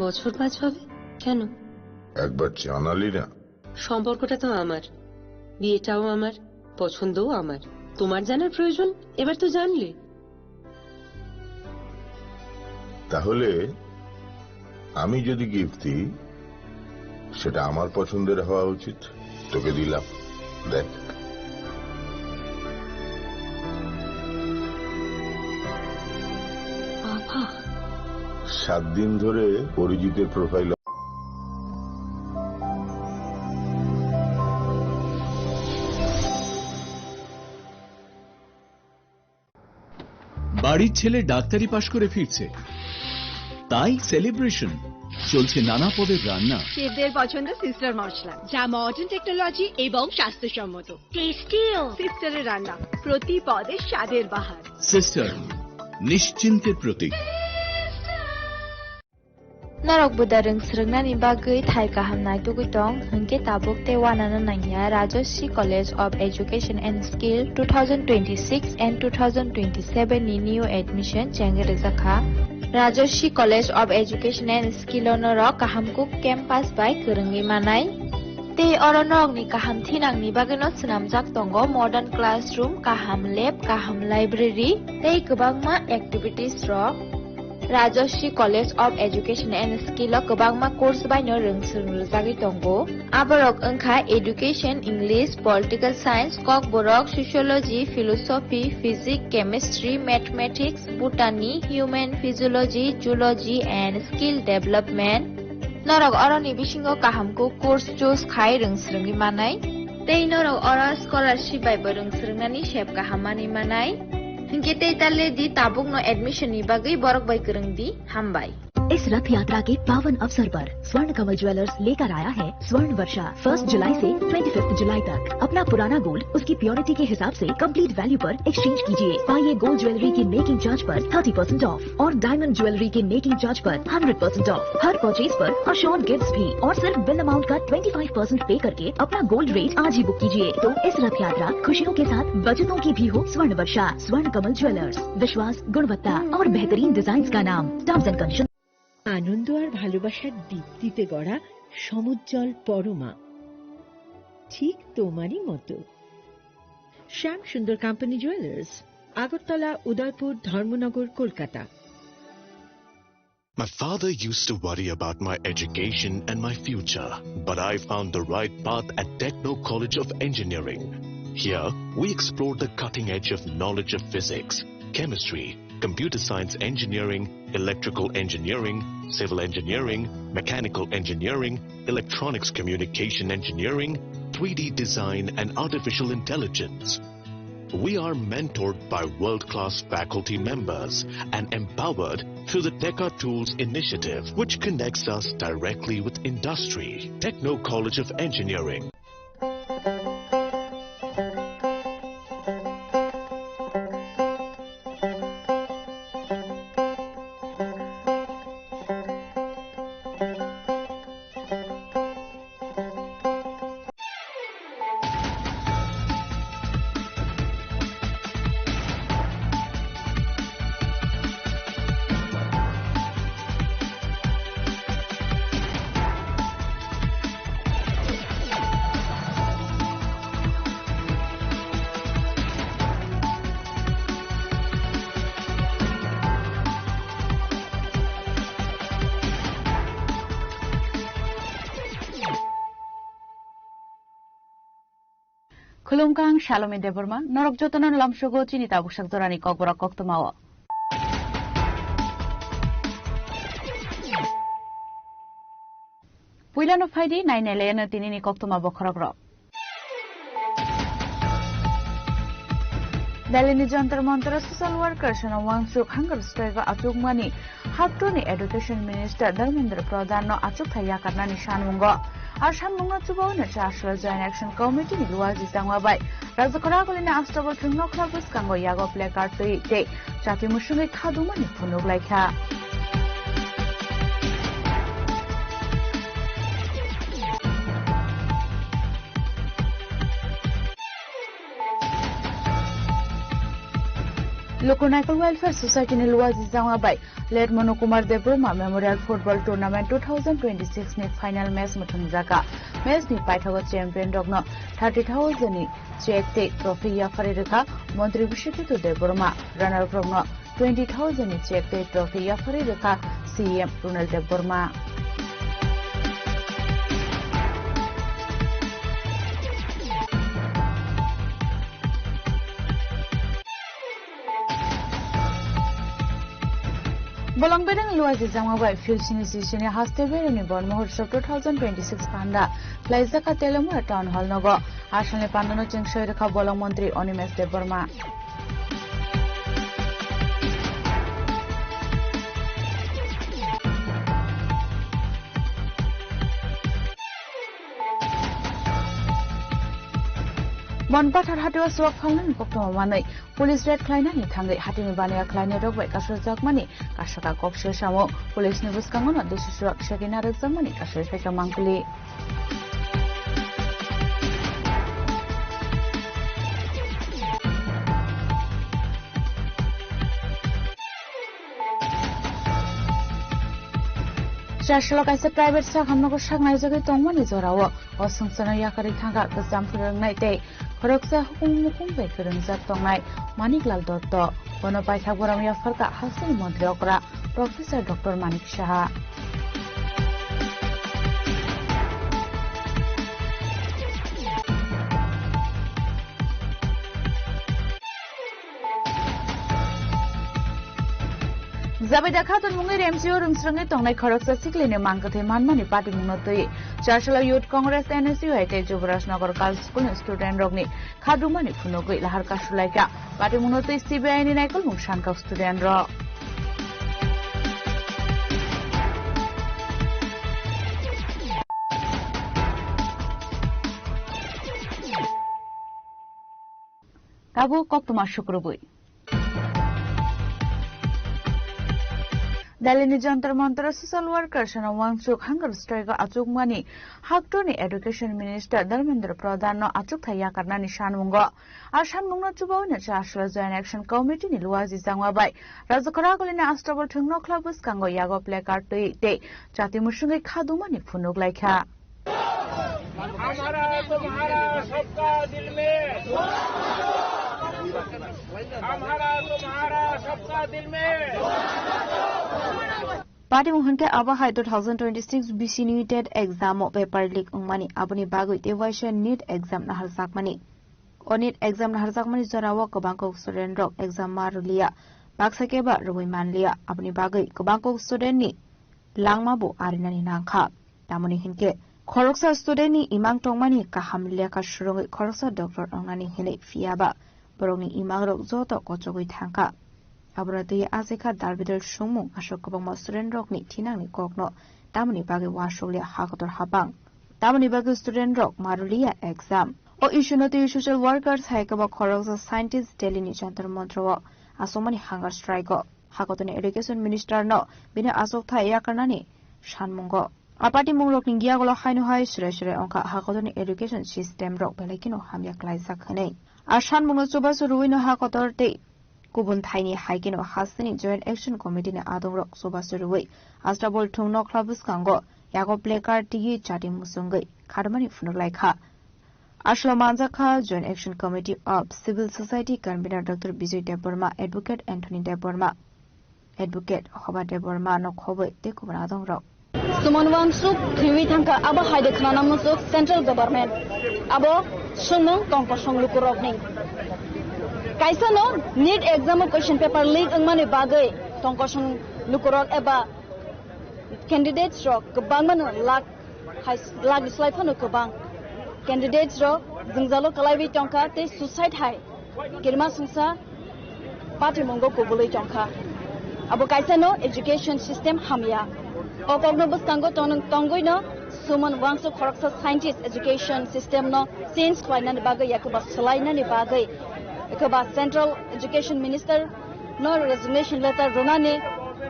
বছর 5 হবে কেন? একবার জানালি না? সম্পর্কটা তো আমার, বিয়েটাও আমার, পছন্দও আমার। তোমার জানার প্রয়োজন এবার তো জানলে। তাহলে আমি যদি গিফট দিই সেটা আমার পছন্দের হওয়া উচিত। তোকে দিলাম, দেখ। বাবা, 7 দিন ধরে অরিজিতের প্রোফাইল। বাড়ির ছেলে ডাক্তারি পাশ করে ফিরছে, তাই সেলিব্রেশন চলছে নানা পদের রান্না। শেফদের পছন্দ সিস্টার মশলা, যা মডার্ন টেকনোলজি এবং স্বাস্থ্যসম্মত। টেস্টিও সিস্টারের রান্না, প্রতি পদে স্বাদের বাহার। Sister, নিশ্চিন্তের Pratik. Narok budareng srengna bagui thai kahamnai tugitong hungke tabuk te wanana nangya Rajashri College of Education and Skill 2026 and 2027 ni new admission chengrejakha. Rajashri College of Education and Skill onorok kahamkuk campus by kerenggi manai. Te oronok ni kaham thinang ni bagino snamjak tongo modern classroom, kaham lab, kaham library, te kebangma activities rok. Rajashri College of Education and Skill o kebangma course baino rungsrungjagi tongo. Aborok engkha Education, English, Political Science, Kok borok Sociology, Philosophy, Physics, Chemistry, Mathematics, Botany, Human Physiology, Zoology and Skill Development. Norok oroni bisingo kahamko course choose khai rungsrungi manai. Tei norok ora scholarship bai rungsrungnani shep kahamani manai. Hingke tale di tabuk no admission ni bagai borok bai kereng di hambai. इस रथ यात्रा के पावन अवसर पर स्वर्ण कमल jewellers लेकर आया है स्वर्ण वर्षा। 1 जुलाई से 25 जुलाई तक अपना पुराना गोल्ड उसकी प्योरिटी के हिसाब से कंप्लीट वैल्यू पर एक्सचेंज कीजिए। पाइए गोल्ड ज्वेलरी की मेकिंग चार्ज पर 30% ऑफ और डायमंड ज्वेलरी के मेकिंग चार्ज पर 100% ऑफ। हर परचेज पर अश्योर्ड गिफ्ट्स भी और सिर्फ बिल अमाउंट का 25% पे करके अपना गोल्ड रेट आज ही बुक कीजिए। तो इस रथ यात्रा खुशियों के साथ बचतों की भी हो। स्वर्ण वर्षा, स्वर्ण कमल ज्वेलर्स, विश्वास, गुणवत्ता और बेहतरीन डिजाइन का नाम। Terms and condition. আনন্দ আর ভালোবাসার দীপ্তিতে গড়া সমুজ্জ্বল পরমা, ঠিক তোমারই মতো। শ্যাম সুন্দর company jewellers, Agartala, Udaipur, Dharmanagar, Kolkata. My father used to worry about my education and my future, but I found the right path at Techno College of Engineering. Here, we explored the cutting edge of knowledge of physics, chemistry, computer science engineering, electrical engineering, civil engineering, mechanical engineering, electronics communication engineering, 3D design and artificial intelligence. We are mentored by world-class faculty members and empowered through the Teka Tools initiative, which connects us directly with industry. Techno College of Engineering. Khulumkang Shalome Deborma, Norok Jotonan Lamshogo Chinita Bushak Dorani Kokbora Koktomawa. Puilano Faidi, 9 Elena Tinini Koktoma Bokorogro. Dalini Jantar Montero social workers and Wangsuk hunger strike Atuk Money. Hatuni Education Minister Dharmendra Pradhan no Atuk Hayakarnani Shanmungo. Ashan Mungo to go in a Joint Action Committee in Luazi Tangwabai. Razakoragolina Astable Trino Clubus Kango Yago Placard Day. Chati Mushumi Kadumani Punuk like her. Lokonaikal Welfare Society ni luwa jizanga bai late Monokumar Debroma Memorial Football Tournament 2026 ni final match muthung jaka match ni paithago champion dogno 30,000 ni check te trophy ya faririka Montri Bishikitu Debroma runner up no 20,000 ni check te trophy ya faririka CM Ronald Debroma Bolong bedang luwa jizanga bai fuel sini haste bere ni bon mahotsav 2026 panda plaizaka telamura town hall nogo asane pandano chingshoi rekha bolong mantri Onimesh Deborma Bonpathar hatiwa swak phangnan kokto manai police red khlaina ni thangai hatimi bania khlaina rok bai kasur jakmani kasaka kopse samo police ni buskangon deshi swak shakina rok jakmani kasur pheka mangkuli Shashlo kaisa private sak hamnako sak naijagai tongmani jorao osungsana yakari thanga kasam phurungnai te khoroksa hukum bai khurungjak tongnai Maniklal Dotto bono paithak boram yafarka hasini mantri okra Professor Dr. Manik Shaha Zabeda khatun mungai MCO rumsrangai tongnai khoroksa siklene mangkathe manmani party mungnotoi Charchala Youth Congress NSU haite Jubraj Nagar Girls School student rogni khadumani phunogoi lahar kasulaika party mungnotoi CBI ni naikol mungsan ka student ro Kabu koktuma shukrubui Dalini Jantar Mantar social workers and Wangsuk hunger strike Achuk Mani, Haktoni Education Minister Dharmendra Pradhan no Achuk Thaya Karnani Shanmungo, Ashanmungo Chubona Joshua Joint Action Committee ni Luazi Zangwabai, Razakaragolina Astrabal Tungno Clubus Kango Yago Placard to Day, Chati Mushungi Kadumani Funuk like her. Party Muhanke Abahai 2026 BC United exam of paper leak Umani Abuni Bagu Evasion NEET exam Nahar Sakmani. On NEET exam Nahar Sakmani Zorawa Bangkok student rock exam Marulia Baksakeba Rui Manlia Abuni Bagu Bangkok student ni Langmabu Arinani Nangka Damuni Hinke Koroksa student ni Imang Tongmani Kahamlia Kashurungi Koroksa Doctor Ongani Hine Fiaba Borongi Imang Rok Zoto Kochogui Tanka Abrati Azeka Dalbidel Shumung Ashokabang student rock ni Tinang ni Kokno Damuni Bagi Washulia Hakator Habang Damuni Bagi student rock Marulia exam O issue not the social workers Haikaba Koroksa scientists Delhi ni Chantar Montrowo Asomani hunger strike Hakotoni Education Minister no Bina Asok Thaya Karnani Shanmungo Apati Mungrok Ningia Golo Hainu Hai Shure Onka Hakotoni Education System Rock Belekino Hamia Klaisa Kane Ashan Mungo Subasu Ruino Hakotor Day Kubun Tiny Haikino Hasini Joint Action Committee na Adong Rock Subasurui Astrabol Tungno Clubus Kango Yago Placard Tigi Chati Musungai Kadamani Funulaika Ashla Manzaka Joint Action Committee of Civil Society Convener Dr. Bijay Deborma Advocate Anthony Deborma Advocate Hoba Deborma no Kobe Dekubra Adong Rock Sumon Wangsuk Thiwi Thangka Aba Haide Khana Musuk Central Government Abo Sungmung Tongko Songlu Kurokning Kaisa no NEET exam question paper leak angmani bagai tongkosong lukurok eba candidates ro kabang man lag slide phano kabang candidates ro jingzalo kalaibi tongka te suicide hai kirma sungsa party mongo kobuloi tongka abo kaisa no education system hamya o kognobus kango tongoi no Suman Wangsu Khoroksa scientist education system no since khwaina ni bagai yakuba salaina ni bagai Ekaba Central Education Minister no resignation letter Ronane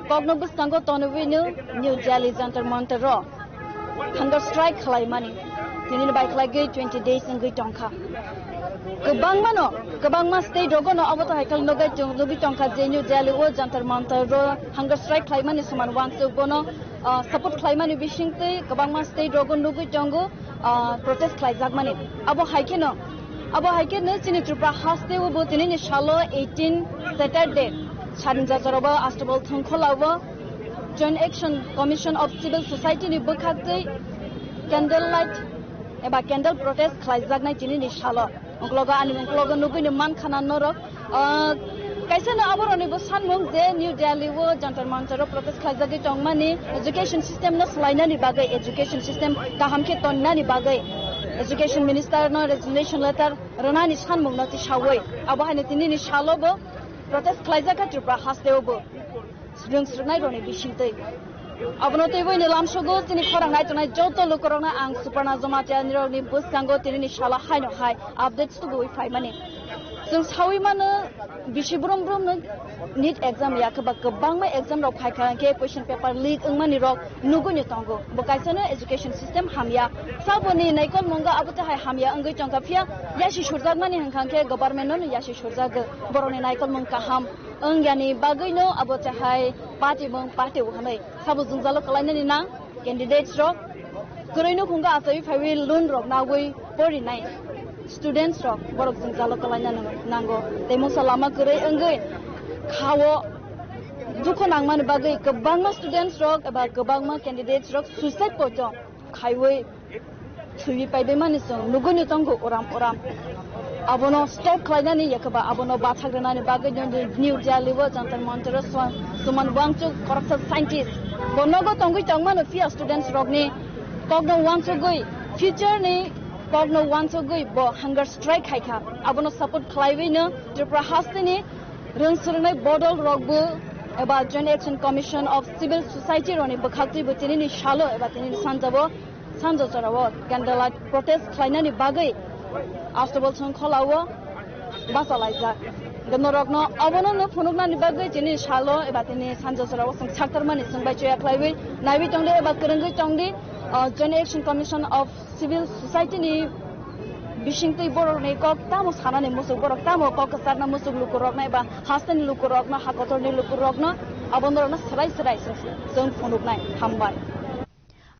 Cognobus Tango Tonovinu New Delhi Jantar Montero Hunger strike Khalai money. Tinin by Klagay 20 days in Gitonka. गोबां state रोगोनो अब तो हाइकल नगै जोंदुबि टंका जे न्यू दिल्ली ओ जंतर मंतर रो hunger strike खाइमानि समान वांसु बोनो support खाइमानि बिसिंते गोबां state रोगोन नुगै जोंगो protest खाइजागमानि अब हाइकेनो चिनि त्रिपुरा हास्ते वो बोतिनि शालो 18 सैटरडे सारिनजा जरबा आस्टबल थंखलावो joint action commission of civil society नि बखाते कैंडल लाइट एबा कैंडल प्रोटेस्ट खाइजागनाय चिनि शालो उंक्लोगा आनि उंक्लोगा नुगैनो मान खाना नरक कैसे न आबरनि बो सानमुं जे न्यू दिल्ली वो जंतर मंतर प्रोटेस्ट खाइजागै टंगमानि एजुकेशन सिस्टम न सलायनानि बागै एजुकेशन सिस्टम काहामखे तन्नानि बागै एजुकेशन मिनिस्टर न रेजिग्नेशन लेटर रनानि सानमुं नति सावै आबहायनि तिनि सालोबो प्रोटेस्ट खाइजागा त्रिपुरा हास्तेवबो रोंस्रनाय रनि बिसिंतै abno tei boi ni lamsogo tini khorangai tonai joto lukorona ang suparna jamatia nirogni buskango tini shala haino hai updates to boi phai mani जों सावै मानो बिसि ब्रम ब्रम नीट एग्जाम याखबा गोबां मा एग्जाम रok फाइखांके क्वेश्चन पेपर लीक अंगमानि रok नुगुनि तंगो बकाइसनो एजुकेशन सिस्टम हामिया साबोनि नाइकन मंगा अबते हाय हामिया अंगै चंका फिया यासि सुरजाग मानि हंखांके गभर्नमेन्ट नो यासि सुरजाग बरनि नाइकन मंग काहाम अंग्यानि बागैनो अबते हाय पार्टी मंग पार्टी हनै साबो जुंजालो कलाइनानि ना कैंडिडेट्स रok गरैनो खुंगा आसै फाइवि Lun रok नावै परिनाय students rok borok jing jalo kalaina nango temo salama gurei engai khawo dukho nangman bagai gobangma students rok eba gobangma candidates rok suicide pojo khaiwei thui paibe mani song nuguni tongo oram abono stop khlaina ni yakaba abono bathagrana ni bagai new delhi wo jantar mantar suman wangchu corruption scientist bonogo tongui tongman few students rok ni kogno wangchu goi future ni Pogno wants to go bo hunger strike haika abono support khlaibino Tripura hastini rungsurnai bodol rogbu eba joint action commission of civil society roni bakhakti butini ni shalo eba tini sanjabo sanjojarawo candlelight protest khlainani bagai astobol song kholawo basalaiza gnorokno abono no phunukna ni bagai tini shalo eba tini sanjojarawo song chaktarmani songbai choya khlaibi naibi tongde eba kurungai tongdi joint action commission of civil society ni bishingtei borok nei kok tamo sanani musuk borok tamo kok sarna musuk lukurok na ba hastani lukurok na hakotorni lukurok na abondorna sarai jong phonuk nai hambai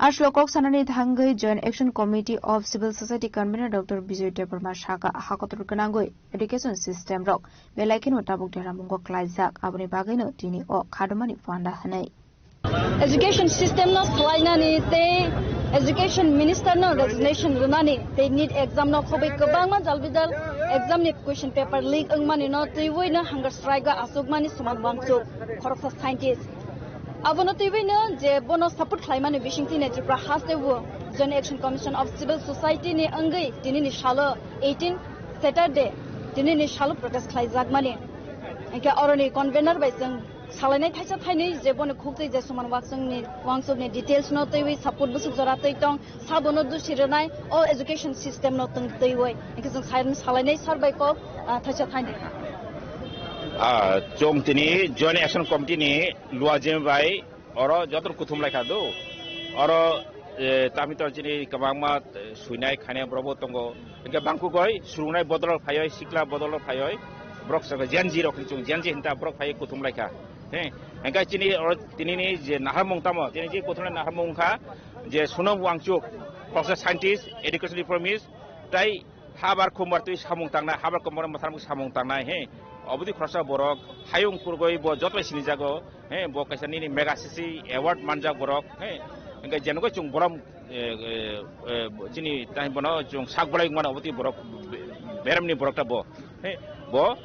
Ashlokok sanani thangai joint action committee of civil society convener Dr. Bijoy Debarma Shaka hakotor kanangoi education system rok belaikin otabuk deramungo klaijak aboni bagaino tini o khadmani fanda hanai education system no slainani te education minister no resignation runani they need exam no khobai kabangma jalbidal exam ni question paper leak angmani no tuiwoi no hunger strike ga asugmani suman bangsu corruption scientist abono tuiwoi no je bono support khlaimani bishingti ne Tripura hastewo joint action commission of civil society ni angai tini ni shalo 18 saturday tini ni shalo protest khlaijagmani enke oroni convener bai jeng salai thaisa thainai je bono khukjai je suman wangsungni details no teiwi support busuk jora tei tong sabono dusirnai all education system no tung teiwai enke jong salai sarbai ko thaisa thainai chong tini joint action committee ni luajem bai oro jotor kuthum laika do oro tamitor jini kabangma suinai khane brobo tongo enke bangku goi surunai bodol phayoi sikla bodol phayoi brok saga janji rok chung janji hinta brok phai kuthum laika engka chini tini ni je naharmong tamo tini je kothona naharmong kha je sunom wangchuk professor scientist education reformist tai habar khumbar tui samung tangna habar khumbar mathamuk samung tangna obudi khrosa borok hayung purgoi bo jotoi sini jago bo kaisani ni mega cc award manja borok engka jenogo chung boram chini tai bono chung sakbolai ngwana obudi borok beramni borok ta bo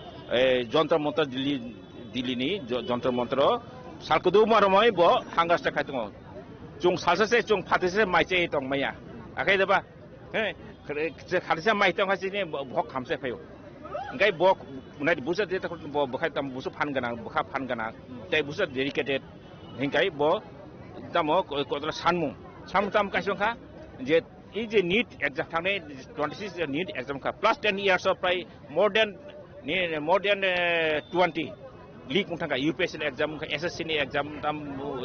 jontor montor Dili ni jontor montro salkudu maromoi bo hangastra khaitongo chung salsase chung phatise maiche tong maya akai deba je khalisa mai tong hasini bok khamse phayo ngai bok unai busa de ta bo bokhai tam busu phan gana bokha phan gana tai busa dedicated hingai bo tamo kodra sanmu tam kaisongkha je ei je need exam thane 26 need exam kha plus 10 years of more than 20 leak mutanga UPSC exam SSC ni exam tam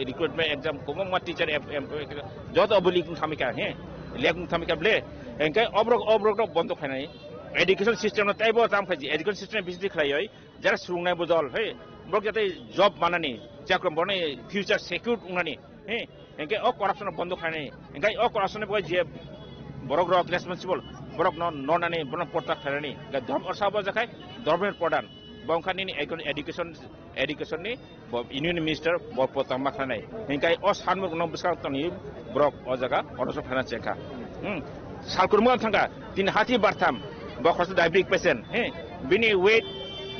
recruitment exam komong teacher jot obli kum thamika leak kum thamika ble enkai obrok bondo khanai education system na taibo tam khaji education system bisdi khlai jara surungnai bodol he brok jate job manani jakrom bone future secure unani he engke o corruption bondo khaini engkai o corruption boy je borok rok responsible borok non nani bono porta khaini ga dham orsabo jakai dormer podan bongkhani ni education ni union minister bo potama khanai engkai o sanmuk no biskang toni brok o jaga onoso khana cheka salkurmo thanga tin hati bartham bo khos diabetic patient he bini weight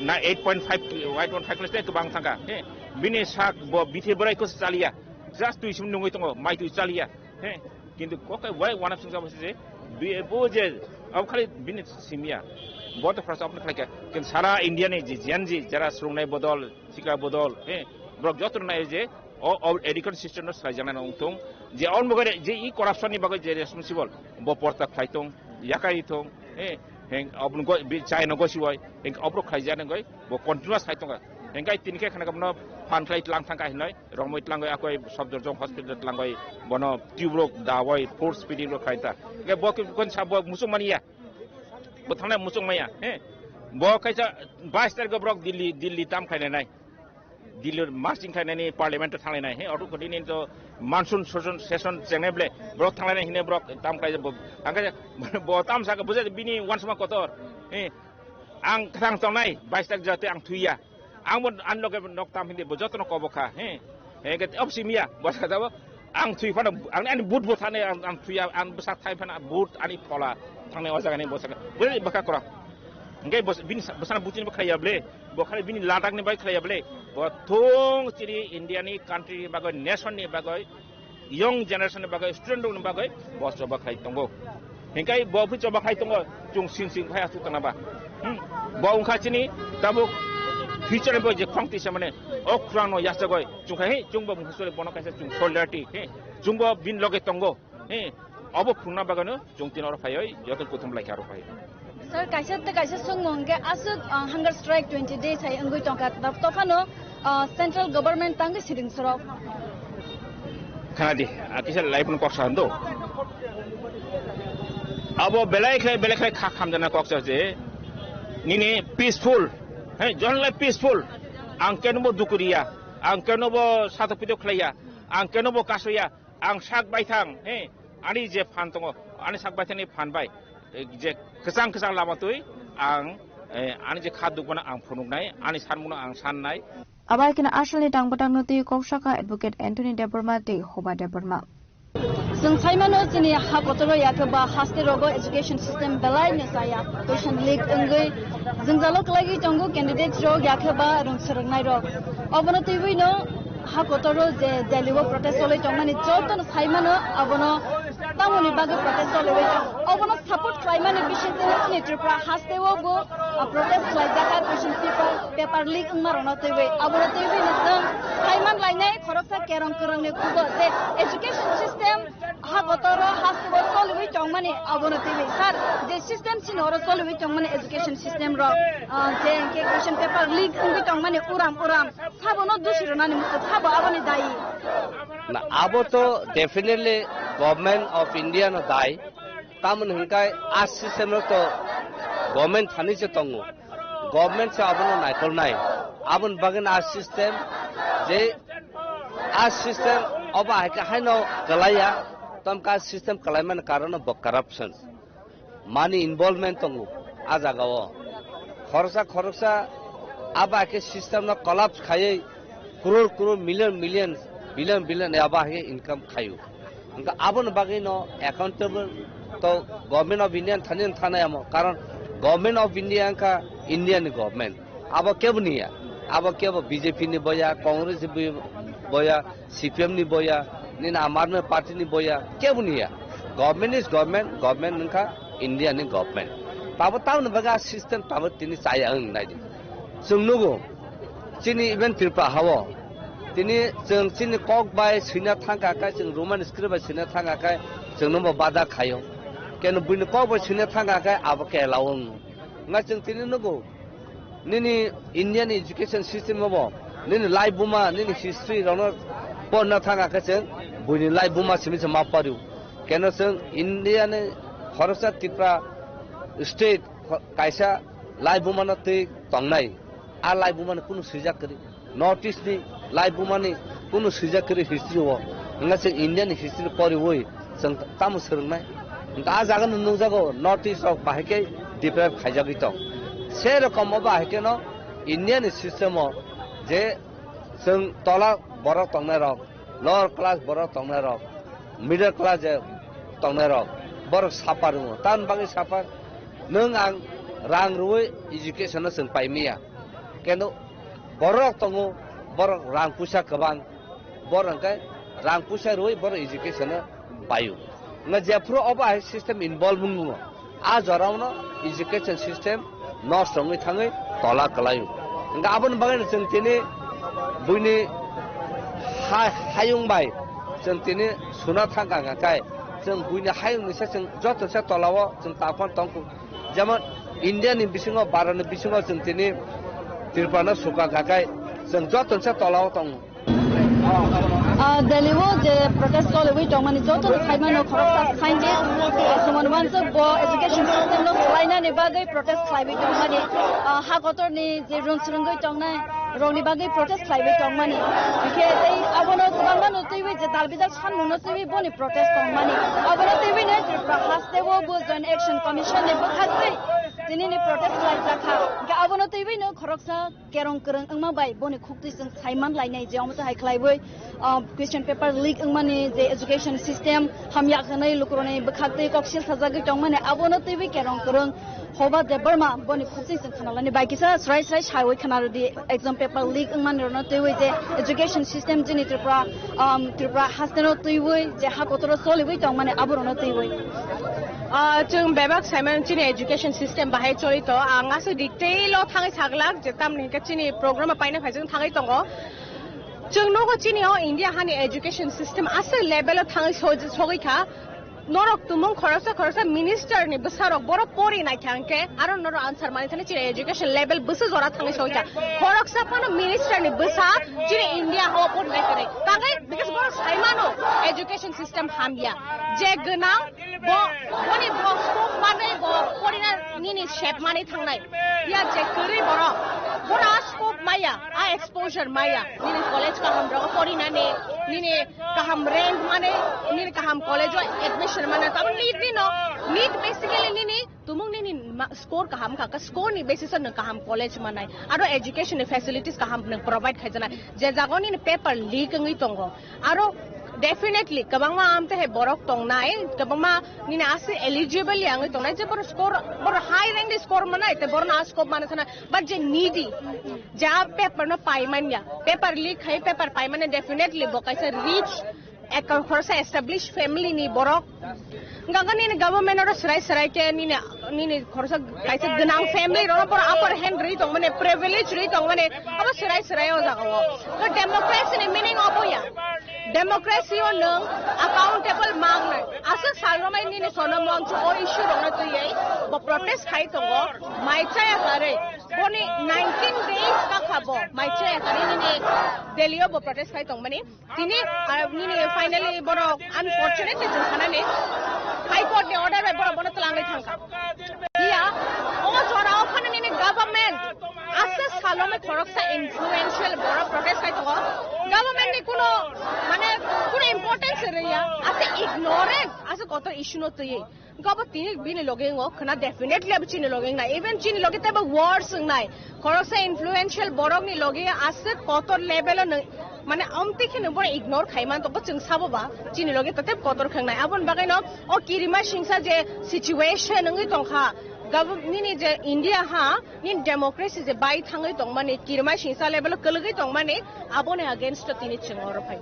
na 8.5 kilo ke bang thanga he bini sak bo bithi borai ko chalia just tu isum nungoi tongo mai tu chalia he kintu kokai wai one of things obviously bo je ab khali bini simia बहुत first अपने खाली क्या कि सारा India ने जी जरा सुरंगनाय बदल सिका बदल हे ब्रक जतर नाय जे और एडुकेशन सिस्टम न साइ जाना नंथों जे on Magare J E corruption नि बगै जे रेस्पोंसिबल बो परता खाइथों याकाइ थों हे हें अपन गो चाइ न गसिवय हें अब्रो खाइ जाने गय बो कन्टिन्युअस खाइथों हेंगाइ तिनखे खाना गमन फान फ्लाइट लांग थांका हिनय रमैत लांगय आकय शब्द जं हॉस्पिटल लांगय बनो ट्यूब्रो दावय फोर्स स्पीडिंग रो खाइता के बो कोन सा बो मुसुमानिया बथांना मुसुं माया हे बो कैसा 22 तारिख ब्रक दिल्ली ताम खाइनाय नाय दिल्ली मार्चिंग खाइनायनि पार्लियामेंट थांलायनाय हे अटु कदिनि तो मानसुन सेशन जेनेब्ले ब्रक थांलायनाय हिने ब्रक ताम खाइ आंगा बो ताम साका बुझे बिनि वानसमा कतर हे आं थांग तनाय 22 तारिख जाते आं थुइया आं बो आनलगे नक ताम हिने बो जतन कबखा हे हे अपसिमिया बसा जाबो आं थुइ फाना आं बुट थाने आं थुइया आं बसा थाइ फाना बुट आनि फला थांनाय अजागानि बसाका बोरै बका करा ngay bin besana butin ba khayable bo khali bin ladak ni bai khayable bo thong chiri India ni country ni bagai nation ni bagai young generation ni bagai student ni bagai bo choba khai tongo hingkai bo phi choba khai tongo chung sing phaya tu tanaba bo ungkha chini tabu future bo je khongti samane ok krang no yasagoi chung khai chung bo musole bono kaisa chung solidarity he chung bo bin loge tongo he abo khungna bagano chung tinor phayoi yotel kuthum lai karo phai Sir, kaisa sungmong ke asuk hunger strike 20 days hai angui tongkat tofano central government tang siring sorok khana di akisa live no koksa ando abo belai khai kha khamjana koksa je nini peaceful hey jon lai peaceful ang kenobo dukuriya ang kenobo satapito khlaya ang kenobo kasoya ang sak baithang hey ani je phan tongo ani sak baithani phan bai je kesang lama tui ang ani je khadu bana ang phunuknai ani sanmuna ang sannai abai kena asli tang batang noti koksaka advocate Anthony Deborma te hoba Deborma sung saimano chini ha kotoro yakaba haste rogo education system belai ne saya question leak angoi jungjalo klagi tongo candidate ro yakaba rung sarangnai ro obono tui no ha kotoro je deliver protest oloi tongmani joton saimano abono tamoni bagu protest oloi obono support claimani bishitene ni tripura hastewo go protest like that question paper leak marono tui abono tui ne sang saiman lainai khoroksa kerong ne kubo je education system ha kotoro hastewo oloi tongmani abono tui sir je system sinoro oloi tongmani education system ro je ke question paper leak ngi tongmani uram sabono dusirona ni sabo abani dai na abo to definitely government of India no dai tamun hinkai as system to government thani che tongu government se abon nai kol nai abon bagan as system oba ha haino kalaya tam ka system kalaiman karon of corruption money involvement tongu ajagawo khorsa aba ke system no collapse khai crore million billion aba he income khayu unka abon bagino accountable to government of India thanin thana amo karon government of India ka Indian government abo kebuniya abo kebo BJP ni boya Congress ni boya CPM ni boya nina amarna party ni boya kebuniya government is government nka India ni government tabo taun baga system tabo tini saya ang nai di sungnugo chini even tripa hawo tini jeng chini kok bai sina thanga ka jeng roman script bai sina thanga ka jeng no bada khayo ken buin kok bai sina thanga ka abo ke lawong nga jeng tini nugo nini Indian education system mo nini life buma nini history rono pon na thanga ka jeng buin life buma simi ma paru ken jeng India ne khorsa tipra state kaisa lai bumana te tongnai a lai bumana kunu sijak kri notice ni lai bumani kunu sijak kri history wo nga se Indian history pori woi sang tamu sernai ta jaga nu jago notice of bahike deprive khaijagi tong se rokom bahike no Indian system je sang tola borok tongnai rok lower class borok tongnai rok middle class je tongnai rok borok sapar mo tan bangi sapar nung ang rang ruwe education na sang paimia kendo borok tongo borok rang pusa kabang borang kai rang pusa ruwe borok education na payu nga jepro oba system involvement mo a jorau no education system no songi thangai tola kalayu nga abon bangai sang tini buini hayung bai sang tini suna thangka ngakai sang buini hayung nisa sang joto sa tolawo sang tapon tongku যেমন Indian বিসিং বারানি বিসিং जों তিনি তিরপানা সুকা কাকাই जों যতনসা তলাও তং Deliver the protest call we don't manage to Kaimano Koroksa scientist someone wants to go education system no Laina ni bagai protest climate tong mani hakotor ni je rung surungai tong na rong ni bagai protest climate tong mani ke tei abono tbangmano tei je dalbida sanmu no tei boni protest tong mani abono tei ne haste wo bo joint action commission ne bokhaste tini ni protest lai rakha ga abono tei no Koroksa kerong kereng angma bai boni khukti sing saiman lainai je amta hai khlaiboi question paper leak angmani je education system hamya khanai lukrone bkhakte koksil sajagi tongmane abono tv kerong kerong hoba de burma boni khusing sing khanalani baikisa srai srai chaiwai khanaro di exam paper leak angmani rono tv je education system jini tripura hasteno tv je hakotoro soliwi tongmane aborono tv जों बेबाक Simon चिनि education system बाहाय चलित आंगासो detail थाङै सागलाक जे तामनि के चिनि programme पाइना फाइजों थाङै दङ जों नगो चिनि India हानि एजुकेशन सिस्टम आसे लेभेल थाङै सगैखा नरक तुमं खरसा मिनिस्टर नि बसारक बर परि नायखांके आरो नर आन्सार मानि थाने चिनि एजुकेशन लेभेल बस जरा थाङै सगैखा खरकसा पानो मिनिस्टर नि बसा चिनि इंडिया हो पट नायखरे तागै बिकज बर साइमानो एजुकेशन सिस्टम हामिया जे गना बनि स्कोप माने परिना निनि शेप माने थांनाय या जे करि बरा स्कोप माया आ एक्सपोजर माया निनि कॉलेज का हम रग परिना ने निनि kaham rank माने निनि kaham कॉलेज एडमिशन माने तब नीट बेसिकली निनि तुमुंग निनि स्कोर kaham का स्कोर नि बेसिस न kaham कॉलेज मानाय आरो एजुकेशन फैसिलिटीज kaham न प्रोवाइड खायजना जे जागोनि पेपर लीक ngui tongo आरो definitely kabangma amte he borok tongnai kabangma nini ase eligible yang tongnai je bor score bor high rank score manai te bor na scope mana thana but je needy ja paper no paimanya paper leak hai paper paimane definitely bokaisa reach ekon khorsa establish family ni borok gagani ni government oro sarai ke nini khorsa kaisa gnang family ro bor upper hand ri tong mane privilege ri tong mane aba sarai o jago to democracy ni meaning obo ya democracy o nung accountable mangnai asa salromai nini sonamong o issue rona to yei bo protest khai tongo maichaya kare boni 19 days ka khabo maichaya kare nini delio bo protest khai tong mani tini nini finally boro unfortunately jhanane high court ni order bai boro talangai thangka dia o jorao khane nini government asa salome khoroksa influential boro protest khai tongo government ni kuno মানে কোনো importance রেয়া আছে ignorance আছে কত issue ন তই গব তিনি বিনে লগেং ও Khana definitely আব চিনি লগেং না ইভেন চিনি লগে তবে ওয়ার্ডস নাই খরসা ইনফ্লুয়েন্সিয়াল বরং নি লগে আছে কত লেভেল মানে আমতে খিনে বড় ইগনোর খাইমান তো চিং সাববা চিনি লগে ততে কতর খাংনাই আবন বাগাই ন ও কিরিমা সিংসা যে সিচুয়েশন নই Tankha Government je India ha ni democracy je bai thangai tongmani kirma singsa level kelgi tongmani abone against tini chingor phai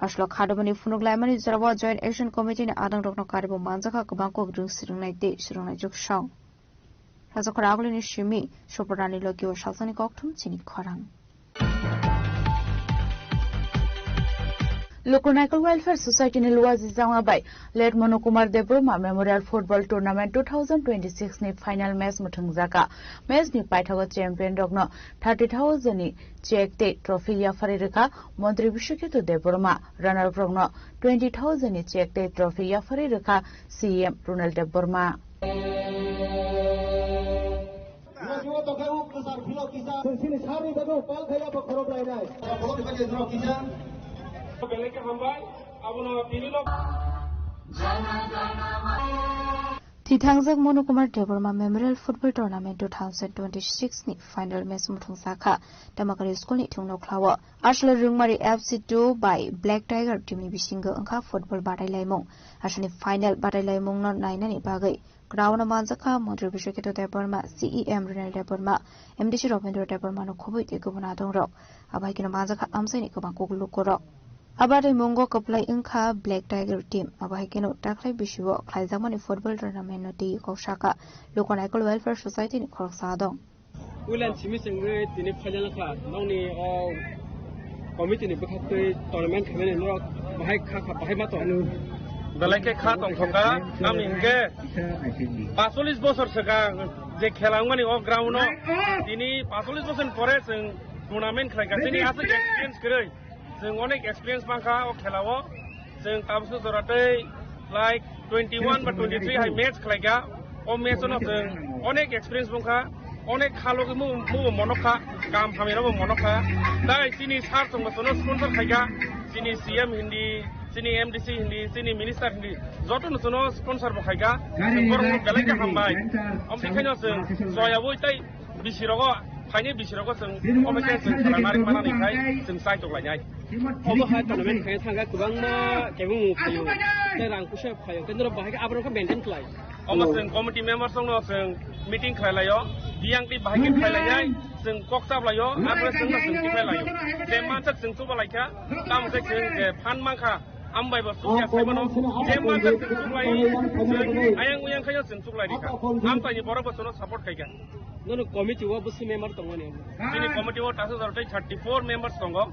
Ashlo khadobani funuglaiman jarawa joint action committee ni adang rokno karibo manjaka kubangko grung sirungnai de sirungnai jukshaw Rajakor agulini shimi shoprani logi o shalsani kokthum chini khorang Local Welfare Society ni luwazi jangwa bai Late Monokumar Debroma Memorial Football Tournament 2026 ni final match muthung jaka match ni paithago champion rokno 30,000 ni check te trophy ya faririka Mantri Bishokito Debroma runner up rokno 20,000 ni check te trophy ya faririka CM Ronald Debroma Tithangjak Monokumar Deborma Memorial Football Tournament 2026 ni final match muthung saka Tamakari School ni thungno khlawa Arsenal Rungmari FC2 by Black Tiger team ni bisinga angka football badai laimong asani final badai laimong no naina ni bagai ground manjaka Montreal Bishketo Deborma CEM Renal Deborma MDC Robindra Deborma no khobui te gubna dongrok abai kina manjaka amsai ni kubang kuglu korok Abadai Mongo Koplai Inka Black Tiger team Abahikino Taklai Bishuo Klaizamani football tournament no di Koshaka Local Welfare Society ni Korsadong. Ulan Chimising in final class, Noni or committee in the tournament committee no Bahamato. The like a cat on Tonga, I mean, Pasolis Bosor Saga, the Kalamani of ground, Dini Pasolis was in forest and tournament like a Dini has experience. Ọনেক experience মাখা ও খেলাও जों ताबसु जराते like 21 বা 23 high match खलाइगा ओ match न जों অনেক experience बुंखा অনেক खालो मु मनखा काम फामेराबो मनखा दा सिनि सार संग सनो स्पॉन्सर खाइगा सिनि सीएम हिंदी सिनि एमडीसी हिंदी सिनि मिनिस्टार हिंदी जतो नसनो स्पॉन्सर बखाइगा जों बरम बेलेका हामबाय अमथिखायनो जों जयाबो इताय बिसिरगो फाइनि बिसिरगो जों कमेन्ट जों खालामनानै मानानैखाय जों साइट लायनाय Overhead tournament kaya thangga kubang ma kebung kayo, saya rangku saya kayo. Kendor bahaya apa orang maintain kelai. Oma seng committee members song no seng meeting kelai layo, biang ti bahaya kelai layai, seng koksap layo, apa seng na seng kelai layo. Zaman sak seng suba laika, tam sek seng ke pan mangka, ambai basu ya saya mano. Zaman sak seng suba lay, ayang uyang kayo seng suba lay dika. Am tanya borang basu no support kaya. Nono committee wa basu member tongo ni. Ini committee wa tasu zarotai 34 members tongo.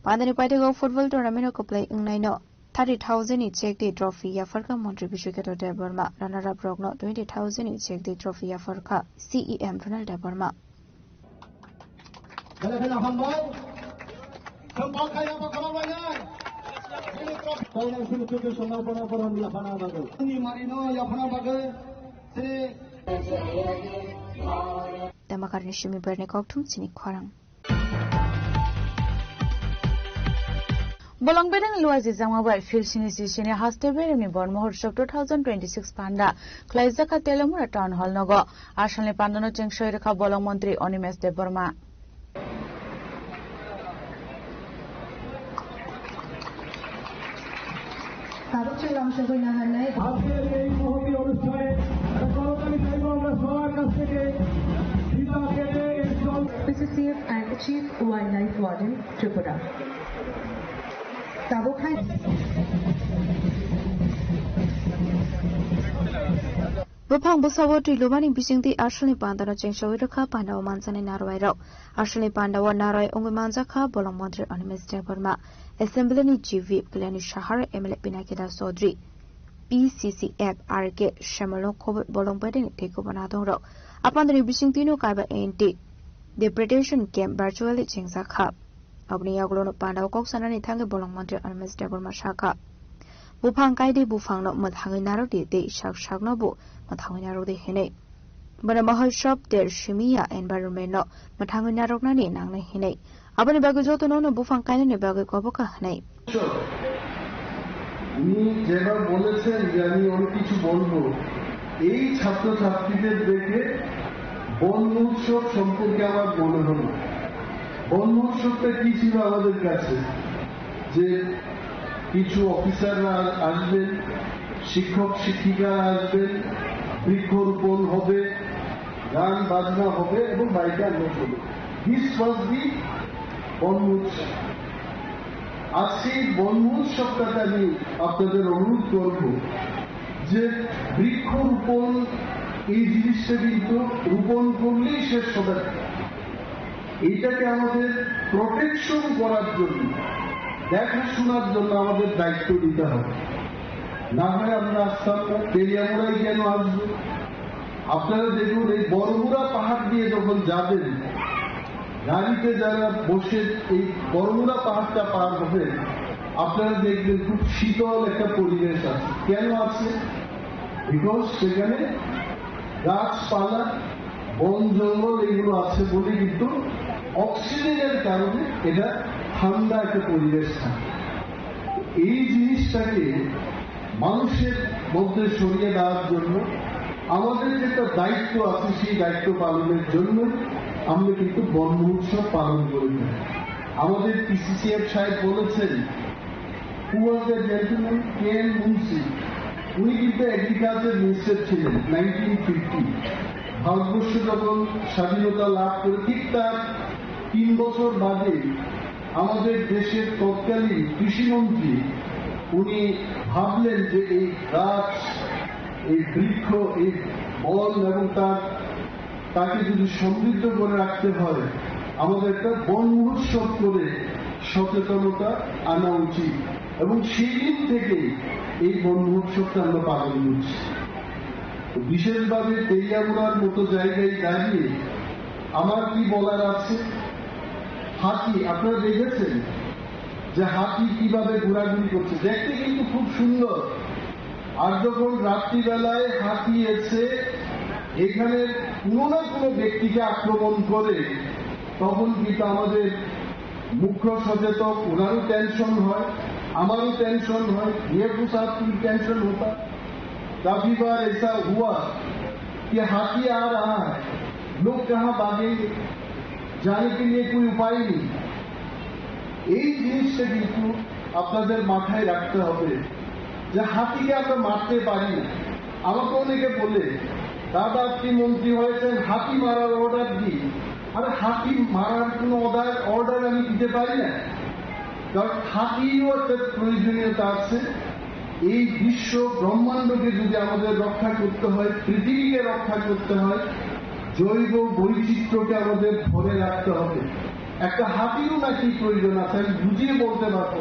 Pandani Paigo football tournament ko play ingnaino 30,000 ni check the trophy ya farka Montreal Bishketo Deborma runner up rogno 20,000 ni check the trophy ya farka CEM Renal Deborma Damakarni Shimi Bernekok tum sini kwarang. Bolong bedang luas izama bai fil sini sini haste beremi bon mahotsav 2026 panda Klaizaka Telamura town hall nogo asale pandano chengsoi rekha bolong mantri Onimesh Deborma PCCF and Chief Wildlife Warden, Tripura. Bupang Busawo Trilubani Bisingti Ashley Pandana Chengshoiraka Pandawa Mansani Narwairo, Ashley Pandawa Narai Ungumanzaka, Bolong Montreal Onimesh Deborma, Assembly GV, Pilani Shahar, Emile Pinakida Sodri, PCCF, RK, Shamalo Kobe, Bolong Wedding, Tekobanadoro, upon the Bisingtino Kaiba NT. The Predation Camp virtually Chingzaka. Abniaglono Panda Koksanani Tangi Bolong Montreal Onimesh Deborma Shaka. Bupang Kaidi Bufang no Mathanginaro de Shak Shagnobu, Mathanginaro de Hene. But a Mahal shop there Shimia environment no Mathanginaro Nani Nang Hene. Abani Bagazoto no Bufang Kaini Baga Koboka Hene. উনি যেটা বলেছেন যে আমি অনেক কিছু বলবো এই ছাত্রছাত্রীদের দেখে বন মহোৎসব সম্পর্কে আমার মনে হলো বন মহোৎসবটা কি ছিল আমাদের কাছে যে কিছু অফিসাররা আসবেন শিক্ষক শিক্ষিকারা আসবেন বৃক্ষরোপণ হবে গান বাজনা হবে এবং বাইকে আনন্দ হবে দিস ওয়াজ দি বন মহোৎসব আজকে বন মহোৎসবটাতে আমি আপনাদের অনুরোধ করব যে বৃক্ষরোপণ এই জিনিসটা কিন্তু রোপণ করলেই শেষ হবে এইটাকে আমাদের প্রোটেকশন করার জন্য দেখাশোনার জন্য আমাদের দায়িত্ব দিতে হবে না হয় আমরা আসতাম না তেলিয়ামুড়াই কেন আসবো আপনারা দেখুন এই বড়মুড়া পাহাড় দিয়ে যখন যাবেন গাড়িতে যারা বসে এই বড়মুড়া পাহাড়টা পার হবেন আপনারা দেখবেন খুব শীতল একটা পরিবেশ আছে কেন আছে বিকজ সেখানে গাছপালা বন জঙ্গল এগুলো আছে বলে কিন্তু অক্সিজেনের কারণে এটা ঠান্ডা একটা পরিবেশ থাকে। এই জিনিসটাকে মানুষের মধ্যে সরিয়ে দেওয়ার জন্য আমাদের যেটা দায়িত্ব আছে সেই দায়িত্ব পালনের জন্য আমরা কিন্তু বন মহোৎসব পালন করে থাকি। আমাদের পিসিসিএফ সাহেব বলেছেন, কেএন মুন্সি, উনি কিন্তু এগ্রিকালচার মিনিস্টার ছিলেন 1950। ভারতবর্ষ যখন স্বাধীনতা লাভ করে ঠিক তার 3 বছর বাদে আমাদের দেশের তৎকালীন কৃষিমন্ত্রী উনি ভাবলেন যে এই গাছ, এই বৃক্ষ, এই বন এবং তাকে যদি সমৃদ্ধ করে রাখতে হয় আমাদের একটা বন মহোৎসব করে সচেতনতা আনা উচিত। এবং সেই দিন থেকে এই বন মহোৎসবটা আমরা পালন করছি। বিশেষভাবে তেলিয়ামুড়ার মতো জায়গায় দাঁড়িয়ে আমার কি বলার আছে, হাতি আপনারা দেখেছেন যে হাতি কিভাবে ঘোরাঘুরি করছে, দেখতে কিন্তু খুব সুন্দর। আর যখন রাত্রিবেলায় হাতি এসে এখানে কোনো না কোনো ব্যক্তিকে আক্রমণ করে তখন কিন্তু আমাদের মুখ্য সচেতক ওনারও টেনশন হয়, আমারও टेंशन है। ये साहब की टेंशन होता। काफी बार ऐसा हुआ कि हाथी आ रहा है, लोग कहां भागेंगे, जाने के लिए कोई उपाय नहीं। এই জিনিসটা কিন্তু আপনাদের মাথায় রাখতে হবে যে হাতিকে আমরা মারতে পারি না। আমাকে অনেকে বলে, দাদা আপনি মন্ত্রী হয়েছেন, হাতি মারার অর্ডার দিই। আরে হাতি মারার কোনো অর্ডার আমি দিতে পারি না, কারণ হাতিরও একটা প্রয়োজনীয়তা আছে। এই বিশ্ব ব্রহ্মাণ্ডকে যদি আমাদের রক্ষা করতে হয়, পৃথিবীকে রক্ষা করতে হয়, জৈব বৈচিত্র্যকে আমাদের ধরে রাখতে হবে। একটা হাতিরও নাকি প্রয়োজন আছে, আমি বুঝিয়ে বলতে পারবো।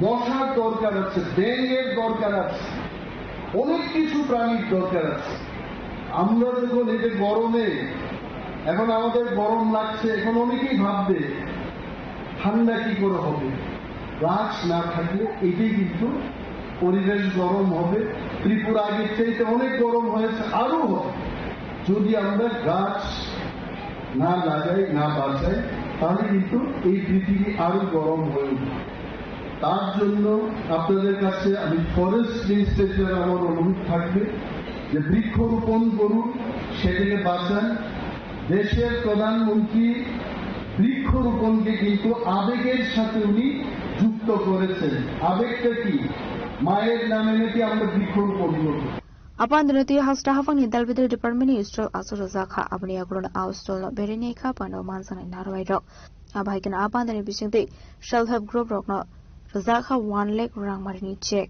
মশার দরকার আছে, ব্যাঙের দরকার আছে, অনেক কিছু প্রাণীর দরকার আছে। আমরা যখন এই যে গরমে, এখন আমাদের গরম লাগছে, এখন অনেকেই ভাববে ঠান্ডা কি করে হবে, গাছ না থাকলে এটাই কিন্তু পরিবেশ গরম হবে। ত্রিপুরা আগের চাইতে অনেক গরম হয়েছে, আরো হবে। যদি আমরা গাছ না লাগাই, না বাঁচাই, তাহলে কিন্তু এই পৃথিবী আরো গরম হয়ে উঠবে। তার জন্য আপনাদের কাছে আমি ফরেস্ট মিনিস্ট্রির আমার অনুরোধ থাকবে যে বৃক্ষরোপণ করুন, সেটাকে বাঁচান। দেশের প্রধানমন্ত্রী বৃক্ষরোপণকে কিন্তু আবেগের সাথে উনি যুক্ত করেছেন। আবেগটা কি? মায়ের নামে নাকি আমরা বৃক্ষরোপণ করব। Apan dinati hasta hafang ni dalbidar department ni istro asura zakha abni aglon austal no berini kha pano mansan na roi rok abai kana apan dani bisingte self help group rok no zakha 1 lakh rang marini check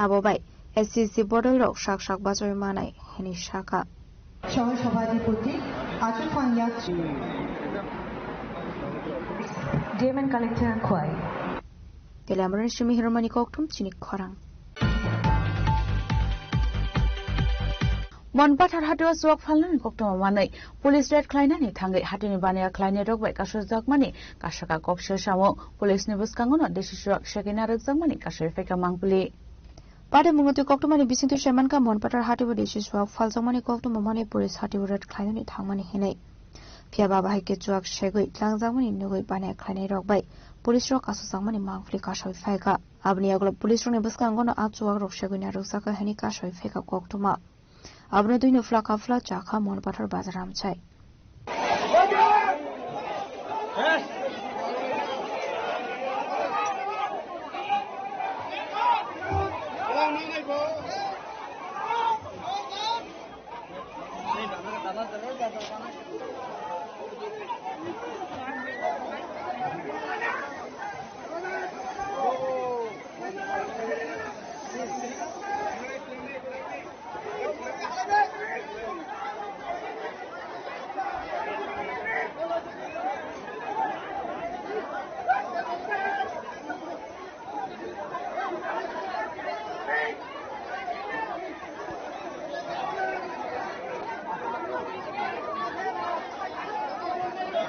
abobai SCC bodol rok shak shak bazoi manai heni shaka সহ সভাধিপতি আচল পাঙ্গিয়া ডিএমএন collector Khowai telamran shimi hirmani koktum chini khorang Monpathar hatiwa suak falnan koktoma manai police red klainani thangai hatini bania klaine rokbai kasur jakmani kasaka kokshir samo police ni buskangono desisuak shekina rokjakmani kasur feka mangpuli Pada mungatu koktomani bisintu shemanka monpathar hatiwa desisuak faljamani koktoma mani police hatiwa red klainani thangmani hinai Pia baba haike chuak shegoi tlangjakmani nugoi bania klaine rokbai police rok asujakmani mangpuli kasoi feka abni aglo police rok ni buskangono achuak rok shegoi na roksaka hani kasoi feka koktoma Abno duino flaka fla chakha monpathar bazaram chai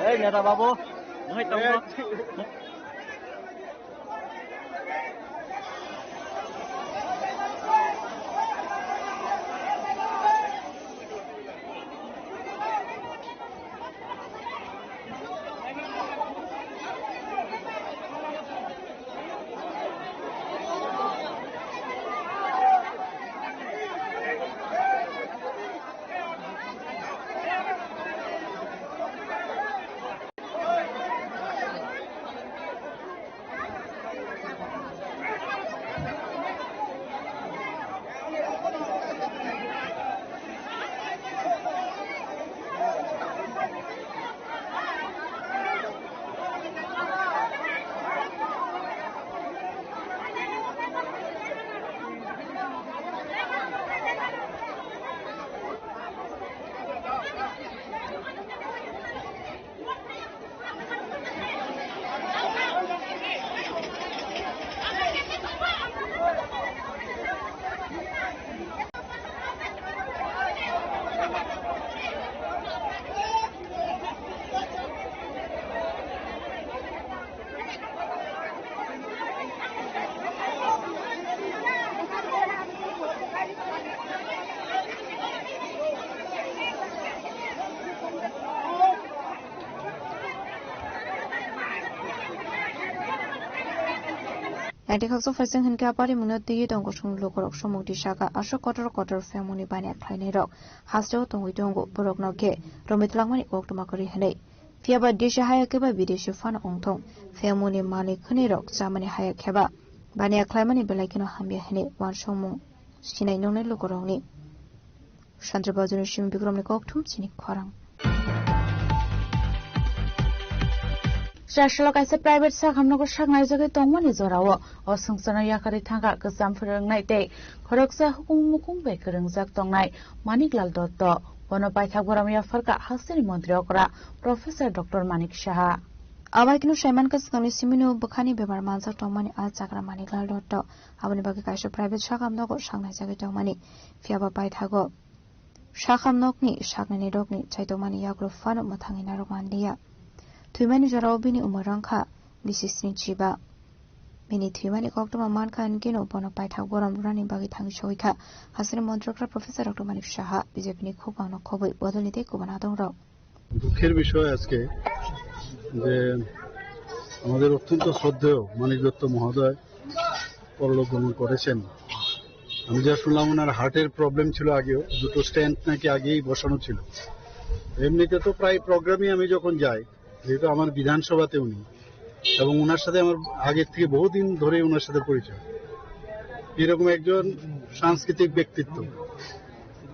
Hey, neta babu, mohon tunggu. Naitikhakso Fasing Hinka Party Munati Dongosung Lokorok Somukti Shaka Asho Kotor Family Banya Kleine Rock Hasto Tonguitongo Borok Noke Romitlangmani Oktomakari Hene Fiaba Disha Hayakeba Vidishi Fan Ongtong Family Mali Kunirok Samani Hayakeba Banya Climani Belakino Hambia Hene Wan Shomu Sinai None Lokoroni Chandrabazuni Shim Bigromni Koktum Sini Korang Shashlo kaisa private sak hamnoko sak naijage tongmani jorao o sungsana yakari thanga ksam phirngnai te khoroksa hukum mukum be krengjak tongnai Maniklal Dotto bono paithak boramya farka hasini mantri okra Professor Dr. Manik Shaha Abaikino Shaiman Kaskani Simino Bukhani Bebar Mansa Tomani Alchakra Maniklal Dotto Abani Bagi Kaisa private sak hamnoko sak naijage tongmani Fiaba paithago sak hamnokni saknani rokni chaitomani yakro fano mathangina romandia Tuimani Jarao Bini Umarangka, Bisisni Chiba. Bini Tuimani Koktoma Manka and Gino Bono Paita Goram running Bagi Tangishoika, Hasan Montrokra Professor Dr. Manik Shaha, Bizepini Kubano Kobe, Bodolite Kubanadon Rock. দুঃখের বিষয় আজকে যে আমাদের অত্যন্ত শ্রদ্ধেয় মানিক দত্ত মহোদয় পরলোক গমন করেছেন। আমি যা শুনলাম ওনার হার্টের প্রবলেম ছিল আগেও, দুটো স্ট্যান্ড নাকি আগেই বসানো ছিল। এমনিতে তো প্রায় প্রোগ্রামে আমি যখন যাই, যেহেতু আমার বিধানসভাতে উনি এবং ওনার সাথে আমার আগের থেকে বহুদিন ধরে ওনার সাথে পরিচয়, এরকম একজন সাংস্কৃতিক ব্যক্তিত্ব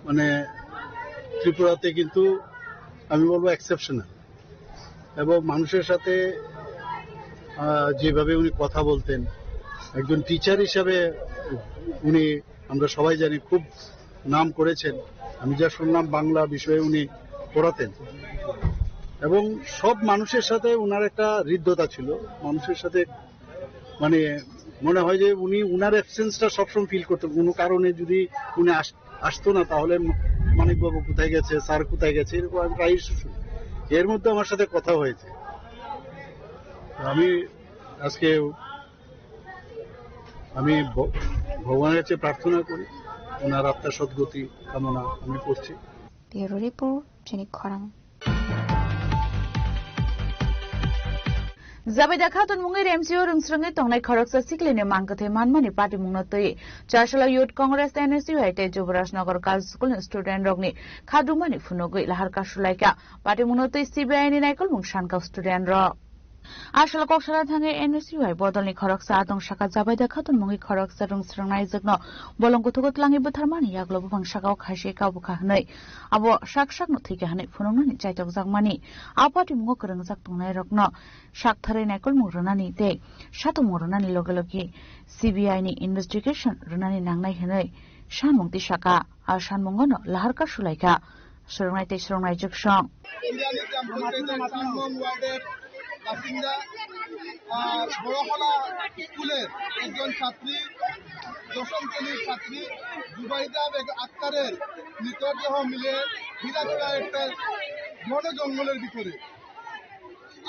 মানে ত্রিপুরাতে কিন্তু আমি বলবো এক্সেপশনাল, এবং মানুষের সাথে যেভাবে উনি কথা বলতেন, একজন টিচার হিসাবে উনি আমরা সবাই জানি খুব নাম করেছেন। আমি যা শুনলাম বাংলা বিষয়ে উনি পড়াতেন এবং সব মানুষের সাথে উনার একটা হৃদ্যতা ছিল। মানুষের সাথে মানে মনে হয় যে উনি উনার অ্যাবসেন্সটা সবসময় ফিল করতেন। কোনো কারণে যদি উনি আসতো না তাহলে মানিকবাবু কোথায় গেছে, স্যার কোথায় গেছে, এরকম আমি প্রায়ই শুনি। এর মধ্যে আমার সাথে কথা হয়েছে। আমি ভগবানের কাছে প্রার্থনা করি ওনার আত্মার সদ্গতি কামনা আমি করছি। Zabeda Khatun Mungi MCO Rungsrangi Tongnai Khoroksa Siklini Mangkathe Manmani Party Mungnatoi Chashala Youth Congress NSU Haite Jubraj Nagar Girls School Student Rogni Khadumani Funogoi Lahar Kashulaika Party Mungnatoi CBI ni Naikol Mungshanka Student Ro Ashal Kokshala Thange NSU Hai Bodolni Khoroksa Adong Shaka Zabeda Khatun Mungi Khoroksa Rungsrangnai Jagno Bolongkutugot Langi Butharmani Yaglo Bang Shaka Khashi Kabuka Hnai Abo Shak Shak no Thike Hane Funongni Chaitok Jagmani A Party Mungo Krengjak Tongnai Rokno Shak Thare Naikol Murunani Te Shato Murunani Logaloki CBI ni investigation Runani Nangnai Hnai Shanmungti Shaka Ar Shanmungono Lahar Kashulaika Surangai Te Surangai Jukshong বাসিন্দা বড়খলা স্কুলের একজন ছাত্রী, দশম শ্রেণীর ছাত্রী জুবাইদা আক্তারের মৃতদেহ মিলে হীরাচড়া একটা ঘন জঙ্গলের ভিতরে।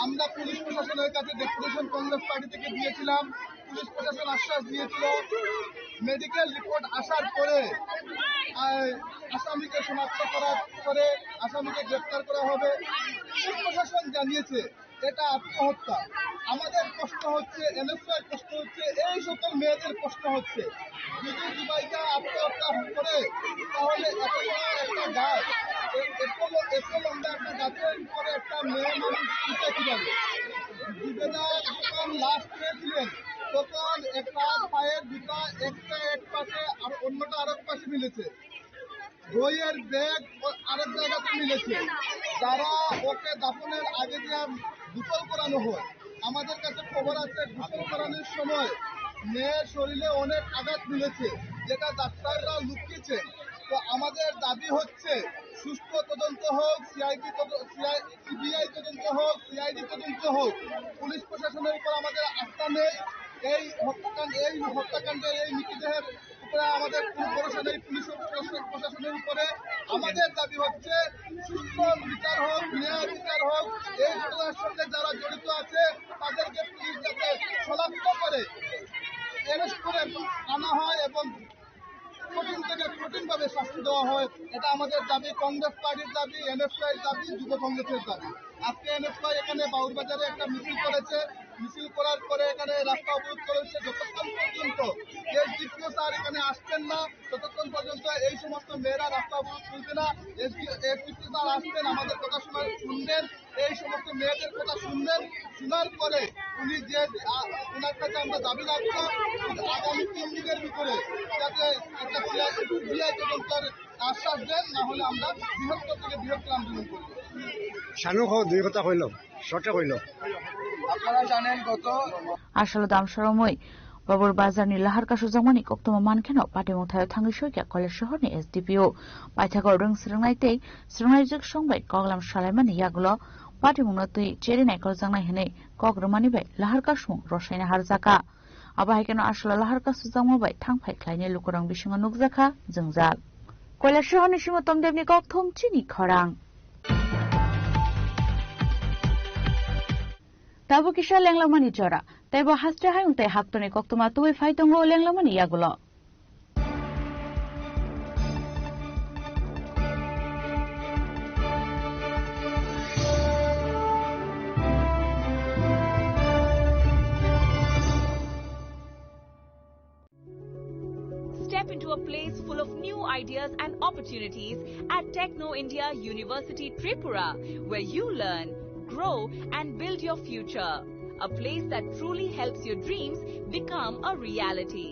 আমরা পুলিশ প্রশাসনের কাছে ডেপুটেশন কংগ্রেস পার্টি থেকে দিয়েছিলাম। পুলিশ প্রশাসন আশ্বাস দিয়েছিল মেডিকেল রিপোর্ট আসার পরে আসামিকে শনাক্ত করার পরে আসামিকে গ্রেফতার করা হবে। পুলিশ প্রশাসন জানিয়েছে এটা আত্মহত্যা। আমাদের প্রশ্ন হচ্ছে, এনএসআই প্রশ্ন হচ্ছে, এই সকল মেয়েদের প্রশ্ন হচ্ছে যদি জুবাইদা আত্মহত্যা করে তাহলে এত বড় একটা গাছ, এত লম্বা একটা গাছের উপরে একটা মেয়ে মানুষ উঠে কিভাবে? জুবেদা যখন লাশ পেয়েছিলেন তখন একটা পায়ের জুতা একটা এক পাশে আর অন্যটা আরেক পাশে মিলেছে, বইয়ের ব্যাগ আরেক জায়গাতে মিলেছে। যারা ওকে দাফনের আগে যে গোসল করানো হয়, আমাদের কাছে খবর আছে গোসল করানোর সময় মেয়ের শরীরে অনেক আঘাত মিলেছে, যেটা ডাক্তাররা লুকিয়েছেন। তো আমাদের দাবি হচ্ছে সুস্থ তদন্ত হোক, সিবিআই তদন্ত হোক, সিআইডি তদন্ত হোক। পুলিশ প্রশাসনের উপর আমাদের আস্থা নেই। এই হত্যাকাণ্ডের এই মৃতদেহের উপরে আমাদের কোনো ভরসা নেই। পুলিশ প্রশাসনের উপরে আমাদের দাবি হচ্ছে সুস্থ বিচার হোক, ন্যায় বিচার হোক। এই ঘটনার সঙ্গে যারা জড়িত আছে তাদেরকে পুলিশ যাতে শনাক্ত করে অ্যারেস্ট করে আনা হয় এবং কঠিন থেকে কঠিনভাবে শাস্তি দেওয়া হয়। এটা আমাদের দাবি, কংগ্রেস পার্টির দাবি, এনএফআই দাবি, যুব কংগ্রেসের দাবি। আজকে এনএফআই এখানে বাউরবাজারে একটা মিছিল করেছে। মিছিল করার পরে এখানে রাস্তা অবরোধ করেছে যতক্ষণ পর্যন্ত এসডিপিও স্যার এখানে আসছেন না ততক্ষণ পর্যন্ত এই সমস্ত মেয়েরা রাস্তা অবরোধ তুলবে না। এসডিপিও স্যার আসবেন, আমাদের কথা শুনবেন, এই সমস্ত মেয়েদের কথা শুনবেন, শোনার পরে উনি যে ওনার কাছে আমরা দাবি রাখবো আগামী 3 দিনের ভিতরে যাতে একটা সিবিআই তদন্তের আশ্বাস দেন, না হলে আমরা বৃহত্তর থেকে বৃহত্তর আন্দোলন করবো। শানু দুই কথা কইল শর্টে কইল আপনারা জানেন গত আসলে দাম সরমই বাবুর বাজারनि लाहारका सुजांमानि कक्तमा मानखेनाव पाटिमुथायाव थाङै सयका कलेज सहरनि एसडिपिअ पाइथागाव रों स्रोंनायतै स्रोंनायजों संबाय कगलाम सालायमानि यागुल पाटिमुनो तै चेरिनायखौ जांनाय हनै कग्रमानिबाय लाहारका सुं रसायना हारजाका आबाहायकेनो आसला लाहारका सुजांमाबाय थांफाय ख्लायनि लुकुरां बिसिङा नुगजाखा जोंजाल कलेज सहरनि सिङाव तमदेबनि कक्थमचिनि खरां Tabu kisha lenglamani jora, taibo hastre hayung tai haktone koktuma tuwe faitongo lenglamani yagulo. Step into a place full of new ideas and opportunities at Techno India University Tripura, where you learn, grow and build your future. A place that truly helps your dreams become a reality.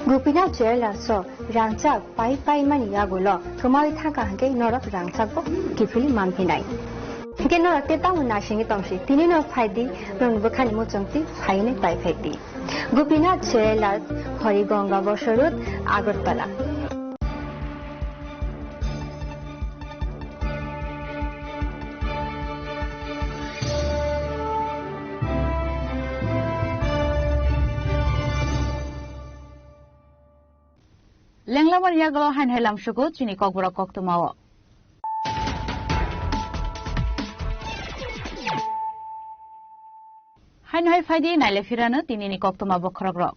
Gupina Jela so Rangchak pai mani yagulo Kumari Thaka Hanke Norok Rangchako Kifili Manpinai. Hake Norak Teta Nashingi Tomshi, Tinino Paidi, Run Bukani Muchumti, Haine Pai Peti. Gupina Jela Horigonga Boshorut, Agotpala. Lenglaman yagulo hain helam shugo chini kokbora koktumawo. Hain hai faidi naile firano tinini koktuma bokhrogrok.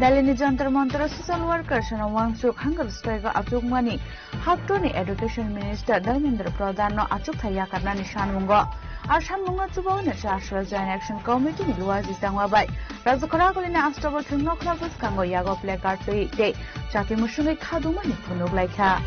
Dalini jantar mantra social workers na wangsuk hunger strike achuk mani Haktoni Education Minister Dharmendra Pradhan no achuk thaya karna nishan mungo. Ashan mungo chubaw na Ashra Joint Action Committee ni luwazi tangwabai. Rajakora golina astrabo thungno khlabus kango yago placard te chaki mushungai khaduma ni phunuk laikha.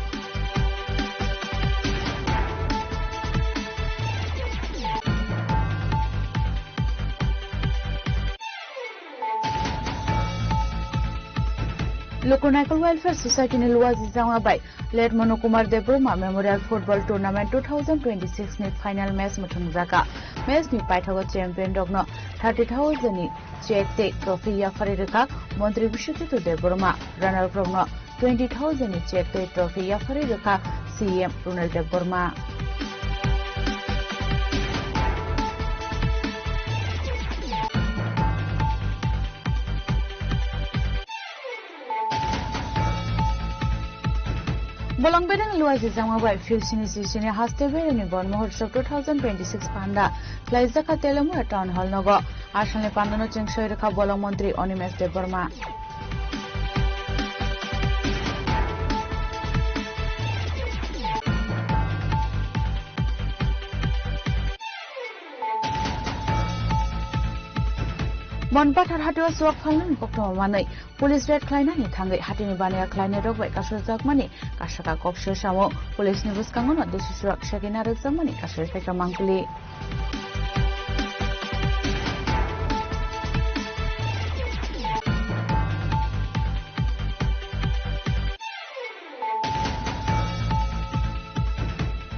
Lokonaikal Welfare Society ni luwazi tangwabai. Late Monokumar Debroma Memorial Football Tournament 2026 ni final match muthungjaka. Match ni Paithago champion dogno 30,000 ni check te trophy ya faririka Montri Bishutitu Debroma runner dogno 20,000 ni check te trophy ya faririka CM Ronald Debroma. Bolong bedang luwazi tangwabai Filsini Sisini Hastebere ni Bon Mahotsav 2026 panda Klaizaka Telamura Town Hall nogo Ashanle pandano chengshoi rekha Bolong Mantri Onimesh Deborma. Bonpathar hatiwa suak phalnani koktoma manai police raid khlainani thangai hatini banaya khlainai rokbai kasojak kasaka kokshe samo police ni buskangono deshi surak shakina rajamani kasoi feka mangkuli.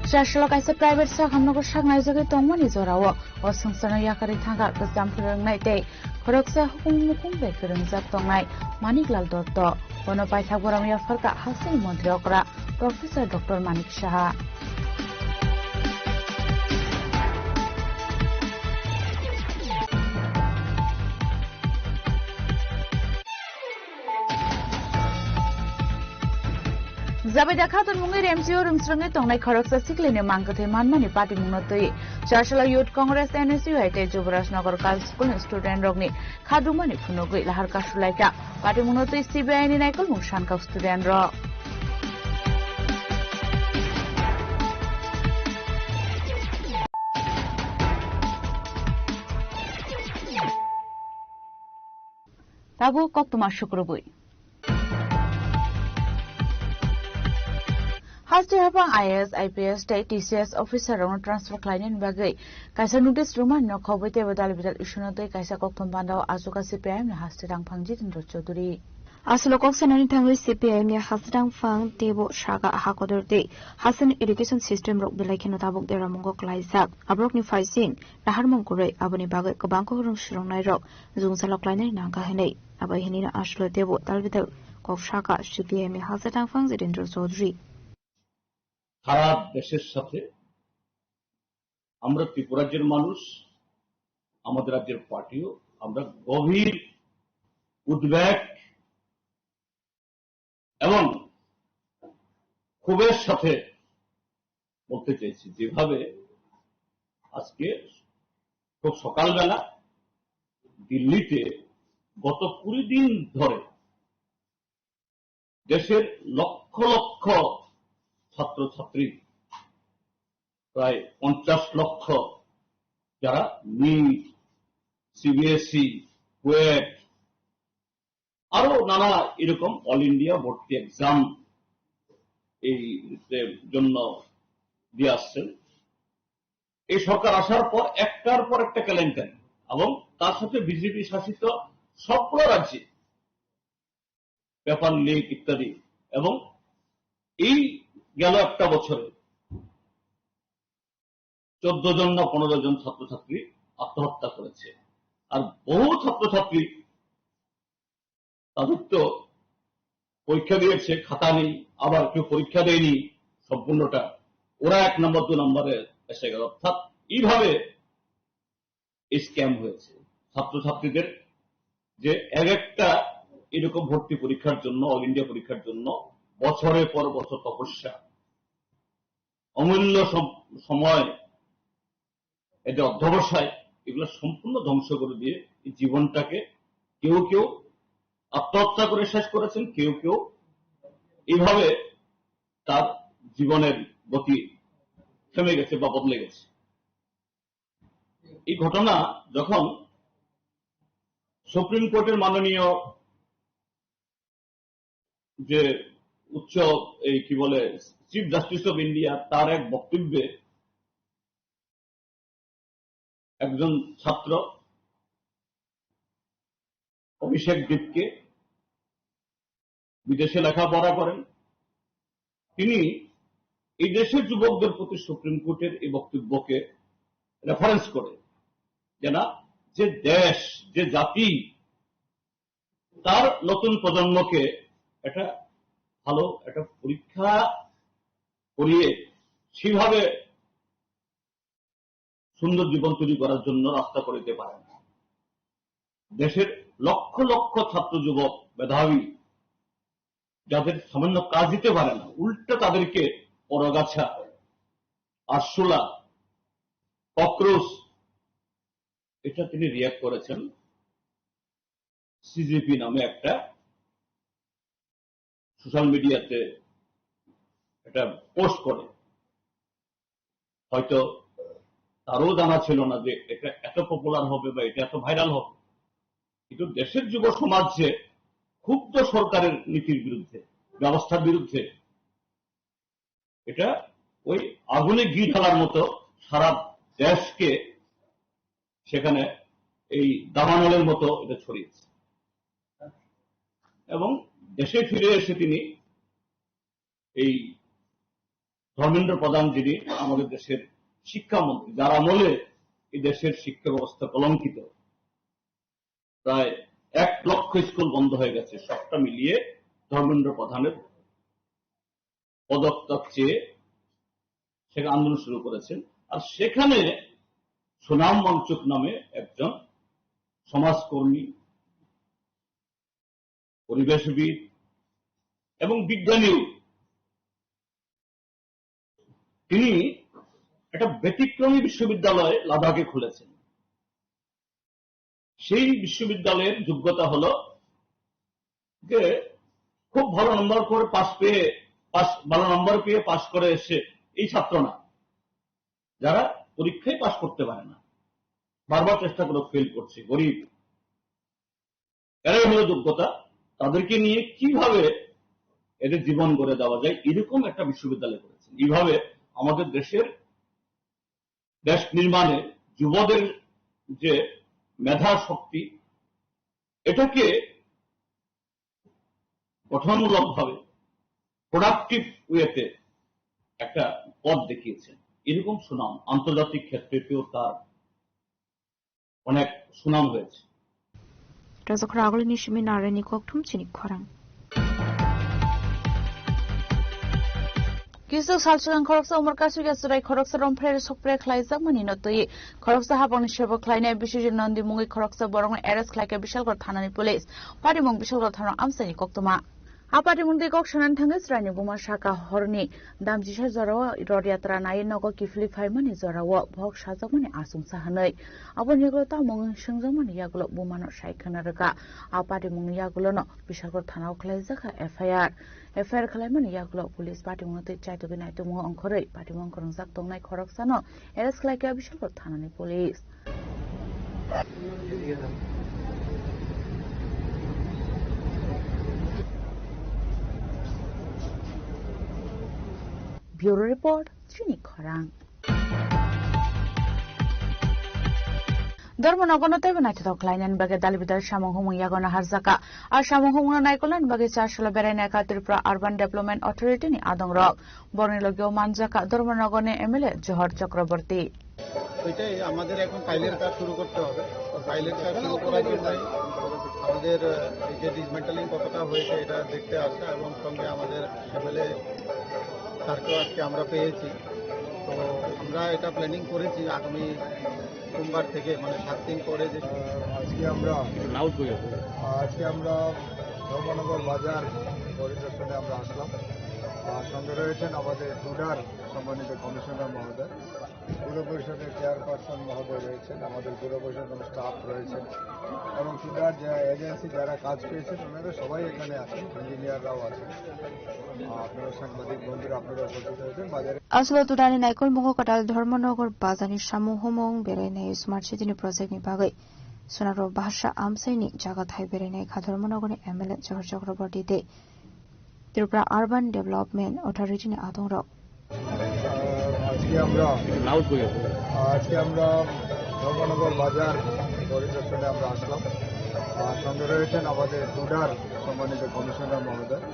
Chashla kaisa private sa hamnago sangnai jage tongmani jorao o sangsana yakari thanga kasam phirngnai te khoroksa hukum mukum be khirangjak tongnai Maniklal Dotto bono paithak boramya farka hasil mantri okra Professor Dr. Manik Saha Zabeda khatun mungi MCO rumsrange tongnai khoroksa siklene mangkathe manmani party mungnotoi Chashla Youth Congress NSU haite Jubrajnagar Girls School student rogni khadumani phunogoi lahar kasulaita party mungnotoi CBI ni naikol mungsan ka student ro Tabu koktuma shukrubui Haste habang IAS, IPS, TCS officer on transfer client bagai. Kaisa notice ruman no khobite badal bidal ishunotoi kaisa kokthom bandao azuka CPIM na haste rang phangji tindro Chaudhary. Aslokok sanani thangoi CPIM ya hasrang phang tebo shaga hakodor de Hasan education system rok belai kheno tabuk de ramongo klaijak abrok ni faising rahar mongkurei aboni bagai kobangko rum shrongnai rok jungsalok lainai nangka henei abai henina aslo tebo talbidal kok shaga CPIM ya hasrang phang jitindro Chaudhary. সারা দেশের সাথে আমরা ত্রিপুরা রাজ্যের মানুষ আমাদের রাজ্যের পার্টিও আমরা গভীর উদ্বেগ এবং ক্ষোভের সাথে বলতে চাইছি যেভাবে আজকে খুব সকালবেলা দিল্লিতে গত 20 দিন ধরে দেশের লক্ষ লক্ষ ছাত্রছাত্রী প্রায় 50 লক্ষ যারা নিট সিবিএসই কুয়েট আরো নানা এরকম অল ইন্ডিয়া ভর্তি এক্সাম এই জন্য দিয়ে আসছেন এই সরকার আসার পর একটার পর একটা কেলেঙ্কারি এবং তার সাথে বিজেপি শাসিত সবগুলো রাজ্যে পেপার লিক ইত্যাদি এবং এই গেল একটা বছরে 14 জন না 15 জন ছাত্রছাত্রী আত্মহত্যা করেছে আর বহু ছাত্রছাত্রী তাদের তো পরীক্ষা দিয়েছে খাতা নেই আবার কেউ পরীক্ষা দেয়নি সম্পূর্ণটা ওরা 1 নম্বর 2 নম্বরে এসে গেল অর্থাৎ এইভাবে স্ক্যাম হয়েছে ছাত্রছাত্রীদের যে একটা এরকম ভর্তি পরীক্ষার জন্য অল ইন্ডিয়া পরীক্ষার জন্য বছরের পর বছর তপস্যা অমূল্য সময় এদের অধ্যবসায় এগুলো সম্পূর্ণ ধ্বংস করে দিয়ে এই জীবনটাকে কেউ কেউ আত্মহত্যা করে শেষ করেছেন কেউ কেউ এইভাবে তার জীবনের গতি থেমে গেছে বা বদলে গেছে এই ঘটনা যখন সুপ্রিম কোর্টের মাননীয় যে উচ্চ এই কি বলে চিফ জাস্টিস অফ ইন্ডিয়া তার এক বক্তব্যে একজন ছাত্র অভিষেক দীপকে বিদেশে লেখাপড়া করেন তিনি এই দেশের যুবকদের প্রতি সুপ্রিম কোর্টের এই বক্তব্যকে রেফারেন্স করে যে না যে দেশ যে জাতি তার নতুন প্রজন্মকে এটা ভালো একটা পরীক্ষা করিয়ে সেভাবে সুন্দর জীবন তৈরি করার জন্য রাস্তা করে দিতে পারে না দেশের লক্ষ লক্ষ ছাত্র যুবক মেধাবী যাদের সামান্য কাজ দিতে পারে না উল্টো তাদেরকে পরগাছা আরশোলা ককরোচ এটা তিনি রিয়াক্ট করেছেন সিজিপি নামে একটা সোশ্যাল মিডিয়াতে এটা পোস্ট করে হয়তো তারও জানা ছিল না যে এটা এত পপুলার হবে বা এটা এত ভাইরাল হবে কিন্তু দেশের যুব সমাজ যে ক্ষুব্ধ সরকারের নীতির বিরুদ্ধে ব্যবস্থার বিরুদ্ধে এটা ওই আগুনে ঘি ঢালার মতো সারা দেশকে সেখানে এই দাবানলের মতো এটা ছড়িয়েছে এবং দেশে ফিরে এসে তিনি এই ধর্মেন্দ্র প্রধান যিনি আমাদের দেশের শিক্ষামন্ত্রী, যার আমলে এই দেশের শিক্ষা ব্যবস্থা কলঙ্কিত, প্রায় 1 লক্ষ স্কুল বন্ধ হয়ে গেছে, সবটা মিলিয়ে ধর্মেন্দ্র প্রধানের পদত্যাগ চেয়ে সেখানে আন্দোলন শুরু করেছেন। আর সেখানে সুনাম মঞ্চক নামে একজন সমাজকর্মী, পরিবেশবিদ এবং বিজ্ঞানীও, তিনি একটা ব্যতিক্রমী বিশ্ববিদ্যালয় লাদাখে খুলেছেন। সেই বিশ্ববিদ্যালয়ের যোগ্যতা হলো যে খুব ভালো নম্বর করে ভালো নম্বর পেয়ে পাশ করে এসে এই ছাত্র না, যারা পরীক্ষায় পাশ করতে পারে না, বারবার চেষ্টা করে ফেল করছে, গরিব, এরাই হলো যোগ্যতা। তাদেরকে নিয়ে কিভাবে এদের জীবন গড়ে দেওয়া যায় এরকম একটা বিশ্ববিদ্যালয় করেছেন। এইভাবে আমাদের দেশ নির্মাণে যুবদের যে মেধা শক্তি, এটাকে গঠনমূলক ভাবে প্রোডাক্টিভ ওয়েতে একটা পথ দেখিয়েছেন। এরকম সুনাম আন্তর্জাতিক ক্ষেত্রেও তার অনেক সুনাম হয়েছে। Razakra agulini shimi narani kokthum chini khorang. Kisu salchigan khoroksa umar kasu ga surai khoroksa rompre sokpre khlaijak mani notoi khoroksa habangni sebo khlainai bisujin nandi mungi khoroksa borong arrest khlaike bishalgor thanani police party mong bishalgor thana amsani koktoma apari mungde kok shanan thangai srani buma shaka horni damjisa jorao rodyatra nai nogo kifli phaimani jorao bhok sajakmani asungsa hanai aboni ta mong singjamani yagulo bumano saikhana raka apari mung yagulo no bishalgor thana khlaijaka FIR khlaimani yagulo police party mungte chaito ginai to mong angkhorei party mong korungjak tongnai khoroksa no arrest khlaike bishalgor thanani police Bureau Report, Chini Khorang. Dharmanagonote Venatito Kleinen Baga Dalibidar Shamahum Yagona Harzaka, or Shamahum Naikolan Bagisa Shalaberenaka Tripura Urban Development Authority in Adong Rock, Bornilogio Manjaka, Dharmanagone Emile, Johor Chakraborty. ওইটাই আমাদের এখন ফাইলের কাজ শুরু করতে হবে। ফাইলের কাজ শুরু করার জন্য আমাদের এই যে ডিসমেন্টালিং কতটা হয়েছে এটা দেখতে আসা এবং সঙ্গে আমাদের এমএলএ স্যারকেও আজকে আমরা পেয়েছি। তো আমরা এটা প্ল্যানিং করেছি আগামী সোমবার থেকে, মানে 7 দিন পরে যে আজকে আমরা ধর্মনগর বাজার পরিদর্শনে আমরা আসলাম। সঙ্গে রয়েছেন আমাদের টুডার সম্মানিত কমিশনার মহোদয়, পুর পরিষদের চেয়ারপারসন মহোদয় রয়েছেন, আমাদের পুর পরিষদের স্টাফ রয়েছেন এবং টুডার যে এজেন্সি যারা কাজ পেয়েছেন ওনারা সবাই এখানে আছেন, ইঞ্জিনিয়াররাও আছেন। আপনারা সাংবাদিক বন্ধুরা আপনারা উপস্থিত হয়েছেন। বাজারে আসলে টুডানি নাইকল মঙ্গ কটাল ধর্মনগর বাজানি সামুহমং বেরাইনাই স্মার্ট সিটিনি প্রজেক্টনি বাগৈ সোনার ভাষা আমসাইনি জায়গা থাই বেরাইনাই খা ধর্মনগরনি এমএলএ জহর চক্রবর্তীতে ত্রিপুরা আরবান ডেভেলপমেন্ট অথরিটিনি আদং রক। আজকে আমরা ধর্মনগর বাজার পরিদর্শনে আমরা আসলাম। সঙ্গে রয়েছেন আমাদের টুডার সম্মানিত কমিশনার মহোদয়,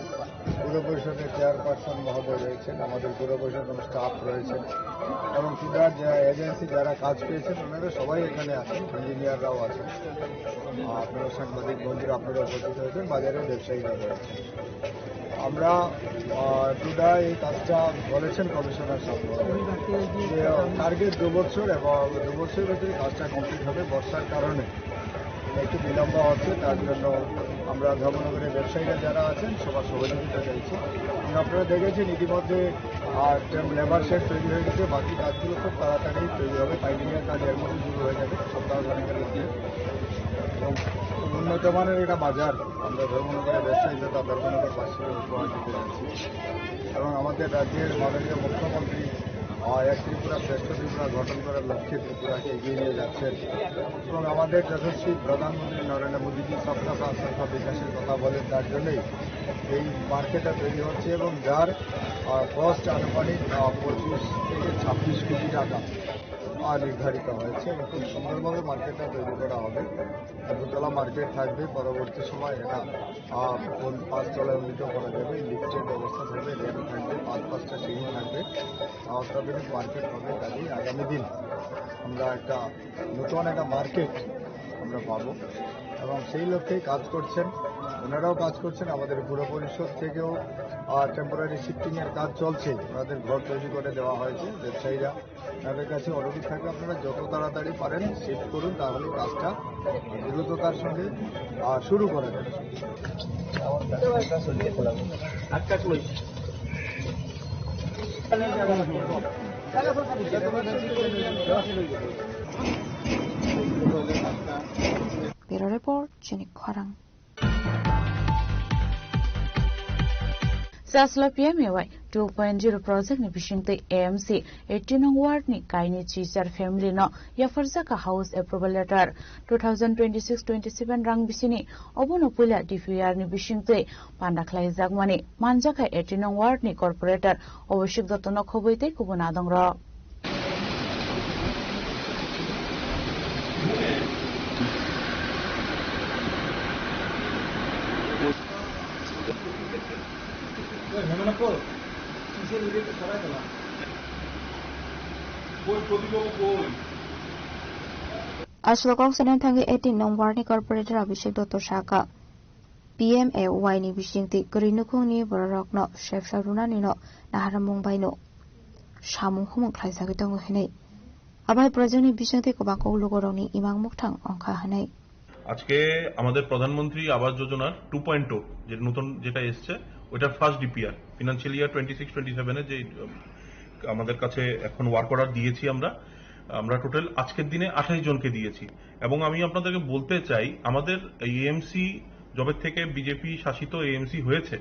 পুর পরিষদের চেয়ারপারসন মহোদয় রয়েছেন, আমাদের পুর পরিষদের স্টাফ রয়েছেন এবং টুডার যে এজেন্সি যারা কাজ পেয়েছেন ওনারা সবাই এখানে আছেন, ইঞ্জিনিয়াররাও আছেন। আপনারা সাংবাদিক বন্ধুরা আপনারা উপস্থিত হয়েছেন। বাজারে ব্যবসায়ীরা রয়েছেন। আমরা টুডা এই কাজটা বলেছেন কমিশনার সাহেব যে টার্গেট 2 বছর এবং 2 বছরের ভিতরে কাজটা কমপ্লিট হবে। বর্ষার কারণে একটু বিলম্ব হচ্ছে, তার জন্য আমরা ধর্মনগরের ব্যবসায়ীরা যারা আছেন সবার সহযোগিতা চাইছি। আপনারা দেখেছেন ইতিমধ্যে লেবার শেড তৈরি হয়ে গেছে, বাকি কাজগুলো খুব তাড়াতাড়ি তৈরি হবে। পাইলিংয়ের কাজ এর মধ্যে শুরু হয়ে যাবে সপ্তাহখানেকের মধ্যে। এবং উন্নত মানের এটা বাজার আমরা ধর্মনগরের ব্যবসায়ীরা তা ধর্মনগরবাসীকে উপহার দিতে যাচ্ছি এবং আমাদের রাজ্যের মাননীয় মুখ্যমন্ত্রী এক ত্রিপুরা শ্রেষ্ঠ ত্রিপুরা গঠন করার লক্ষ্যে ত্রিপুরাকে এগিয়ে নিয়ে যাচ্ছেন এবং আমাদের যশস্বী প্রধানমন্ত্রী নরেন্দ্র মোদীজি সবকা সাথ সবকা বিকাশের কথা বলেন, তার জন্যই এই মার্কেটটা তৈরি হচ্ছে এবং যার কস্ট আনুমানিক 25 থেকে 26 কোটি টাকা নির্ধারিত হয়েছে এবং খুব সুন্দরভাবে মার্কেটটা তৈরি করা হবে। দোতলা মার্কেট থাকবে, পরবর্তী সময় এটা 5 তলায় উন্নীত করা যাবে, লিফটের ব্যবস্থা থাকবে, রেল থাকবে, 5-5টা সিঁড়ি থাকবে, অত্যাধুনিক মার্কেট হবে। কাজেই আগামী দিন আমরা একটা নতুন একটা মার্কেট আমরা পাবো এবং সেই লক্ষ্যেই কাজ করছেন, ওনারাও কাজ করছেন। আমাদের পুর পরিষদ থেকেও টেম্পোরারি শিফটিংয়ের কাজ চলছে, ওনাদের ঘর তৈরি করে দেওয়া হয়েছে। ব্যবসায়ীরা তাদের কাছে অনুরোধ থাকবে আপনারা যত তাড়াতাড়ি পারেন শিফট করুন, তাহলে কাজটা দ্রুততার সঙ্গে শুরু করা যাবে। Bureau Report, Jenik Kwarang. Sasla PMAY 2.0 project ni bishingte AMC 18 ward ni kaini chichar family no ya farza ka house approval letter 2026-27 rang bisini obono pula DPR ni bishingte pandakhlai jagmani manjaka 18 ward ni corporator obashik dotno khoboite kubuna dongra Aslokong sanan thangi 18 number ni corporator Abhishek Dr Shaka PMAY ni bishingti grinukung ni borokno chef saruna ni no naharamung bai no samung humung khlaisa gitong hinai abai project ni bishingti kobako logoroni imang muktang ongkha hanai আজকে আমাদের প্রধানমন্ত্রী আবাস যোজনার 2.0 যে নতুন যেটা এসছে ওটা ফার্স্ট ডিপিআর ফিনান্সিয়াল ইয়ার 26-27 এ যে আমাদের কাছে এখন ওয়ার্ক অর্ডার দিয়েছি আমরা টোটাল আজকের দিনে 28 জনকে দিয়েছি এবং আমি আপনাদেরকে বলতে চাই আমাদের এএমসি জবের থেকে বিজেপি শাসিত এএমসি হয়েছে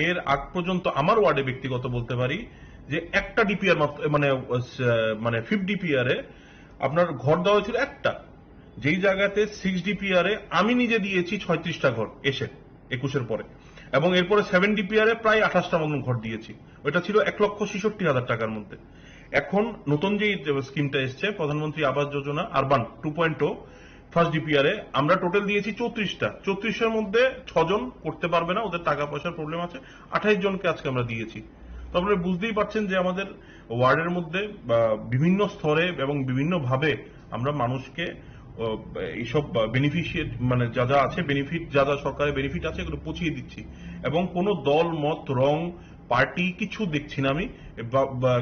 এর আগ পর্যন্ত আমার ওয়ার্ডে ব্যক্তিগত বলতে পারি যে একটা ডিপিআর মানে 5 ডিপিআর এ আপনার ঘর দেওয়া হয়েছিল একটা, যেই জায়গাতে 6 ডিপিআর এ আমি নিজে দিয়েছি 36টা ঘর এসে 21-এর পরে এবং এরপরে 7 ডিপিআর এ প্রায় 28টা মতন ঘর দিয়েছি। ওটা ছিল 1,66,000 টাকার মধ্যে। এখন নতুন যে স্কিমটা এসছে প্রধানমন্ত্রী Awas Yojana urban 2.0 first DPR এ আমরা টোটাল দিয়েছি 34টা, 34এর মধ্যে 6 জন করতে পারবে না, ওদের টাকা পয়সার প্রবলেম আছে, 28 জনকে আজকে আমরা দিয়েছি। তো আপনারা বুঝতেই পারছেন যে আমাদের ওয়ার্ডের মধ্যে বিভিন্ন স্তরে এবং বিভিন্ন ভাবে আমরা মানুষকে এইসব বেনিফিশিয়ারি মানে যা যা আছে বেনিফিট যা যা সরকারের বেনিফিট আছে এগুলো পৌঁছিয়ে দিচ্ছি এবং কোনো দল মত রং পার্টি কিছু দেখছি না, আমি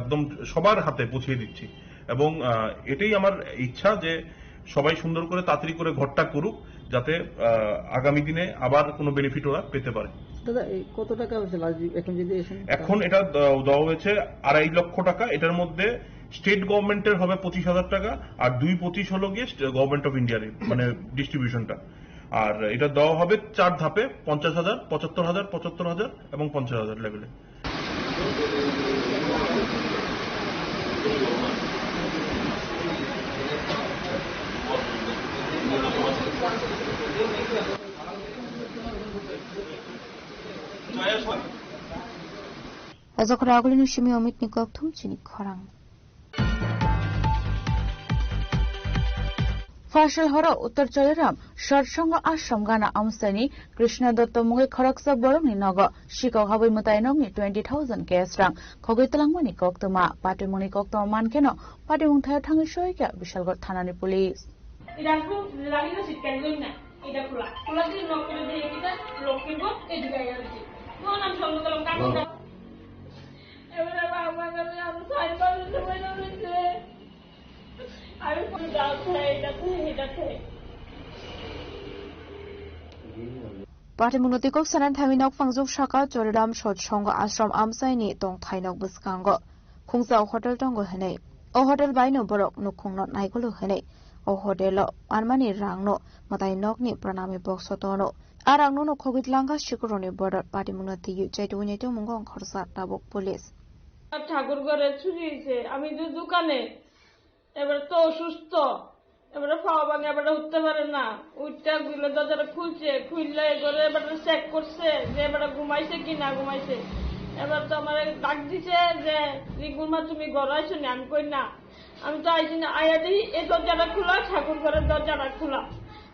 একদম সবার হাতে পৌঁছিয়ে দিচ্ছি এবং এটাই আমার ইচ্ছা যে সবাই সুন্দর করে তাড়াতাড়ি করে ঘরটা করুক যাতে আগামী দিনে আবার কোনো বেনিফিট ওরা পেতে পারে। দাদা কত টাকা এখন এটা দেওয়া হয়েছে 2.5 লক্ষ টাকা, এটার মধ্যে স্টেট গভর্নমেন্টের হবে 25,000 টাকা আর 2.25 হলো গিয়ে গভর্নমেন্ট অফ ইন্ডিয়ার মানে ডিস্ট্রিবিউশনটা, আর এটা দেওয়া হবে 4 ধাপে 50,000, 75,000, 75,000 এবং 50,000 লেভেলে। Azokhraguli nishimi omit nikok thum chini khorang Fashal horo uttar chaleram sharsango ashram gana amsani Krishna Dotto muge kharaksa borong ni nogo shiko habai mutainong ni 20,000 cash rang khogoi talangmani koktuma patimoni koktuma mankeno patimung thaya thangi shoika bishalgor thanani police Idanku lagino sitkan goina ida kula di nokre de kita lokkibo edugaya ruti no nam songo kalong kakunda Evra baba kami am sai balu semua nolite Aku pun dah say. Patimunoti kok sanan thaminok fangjok shaka choridam shot songo ashram amsai ni tong thainok buskango khungsa hotel tongo hanei o hotel baino borok nukhungno naigolo hanei o hotel lo anmani rangno matai nok ni pranami boxo tono arangno no khogit langa shikuroni border patimunoti yu chaitu nyeto mungong khorsa tabok police ঠাকুর ঘরে চুরি হয়েছে, আমি যে দোকানে, এবার তো অসুস্থ, এবারে খাওয়া ভাঙে, এবারে উঠতে পারে না, উঠতে গুলো দরজাটা খুলছে, খুললে এবারে এবারে চেক করছে যে এবারে ঘুমাইছে কি না ঘুমাইছে। এবার তো আমার ডাক দিছে যে রিগুমা তুমি ঘর আইছো না, আমি কই না, আমি তো আইছি না। আয়া দিই এই দরজাটা খোলা, ঠাকুর ঘরের দরজাটা খোলা,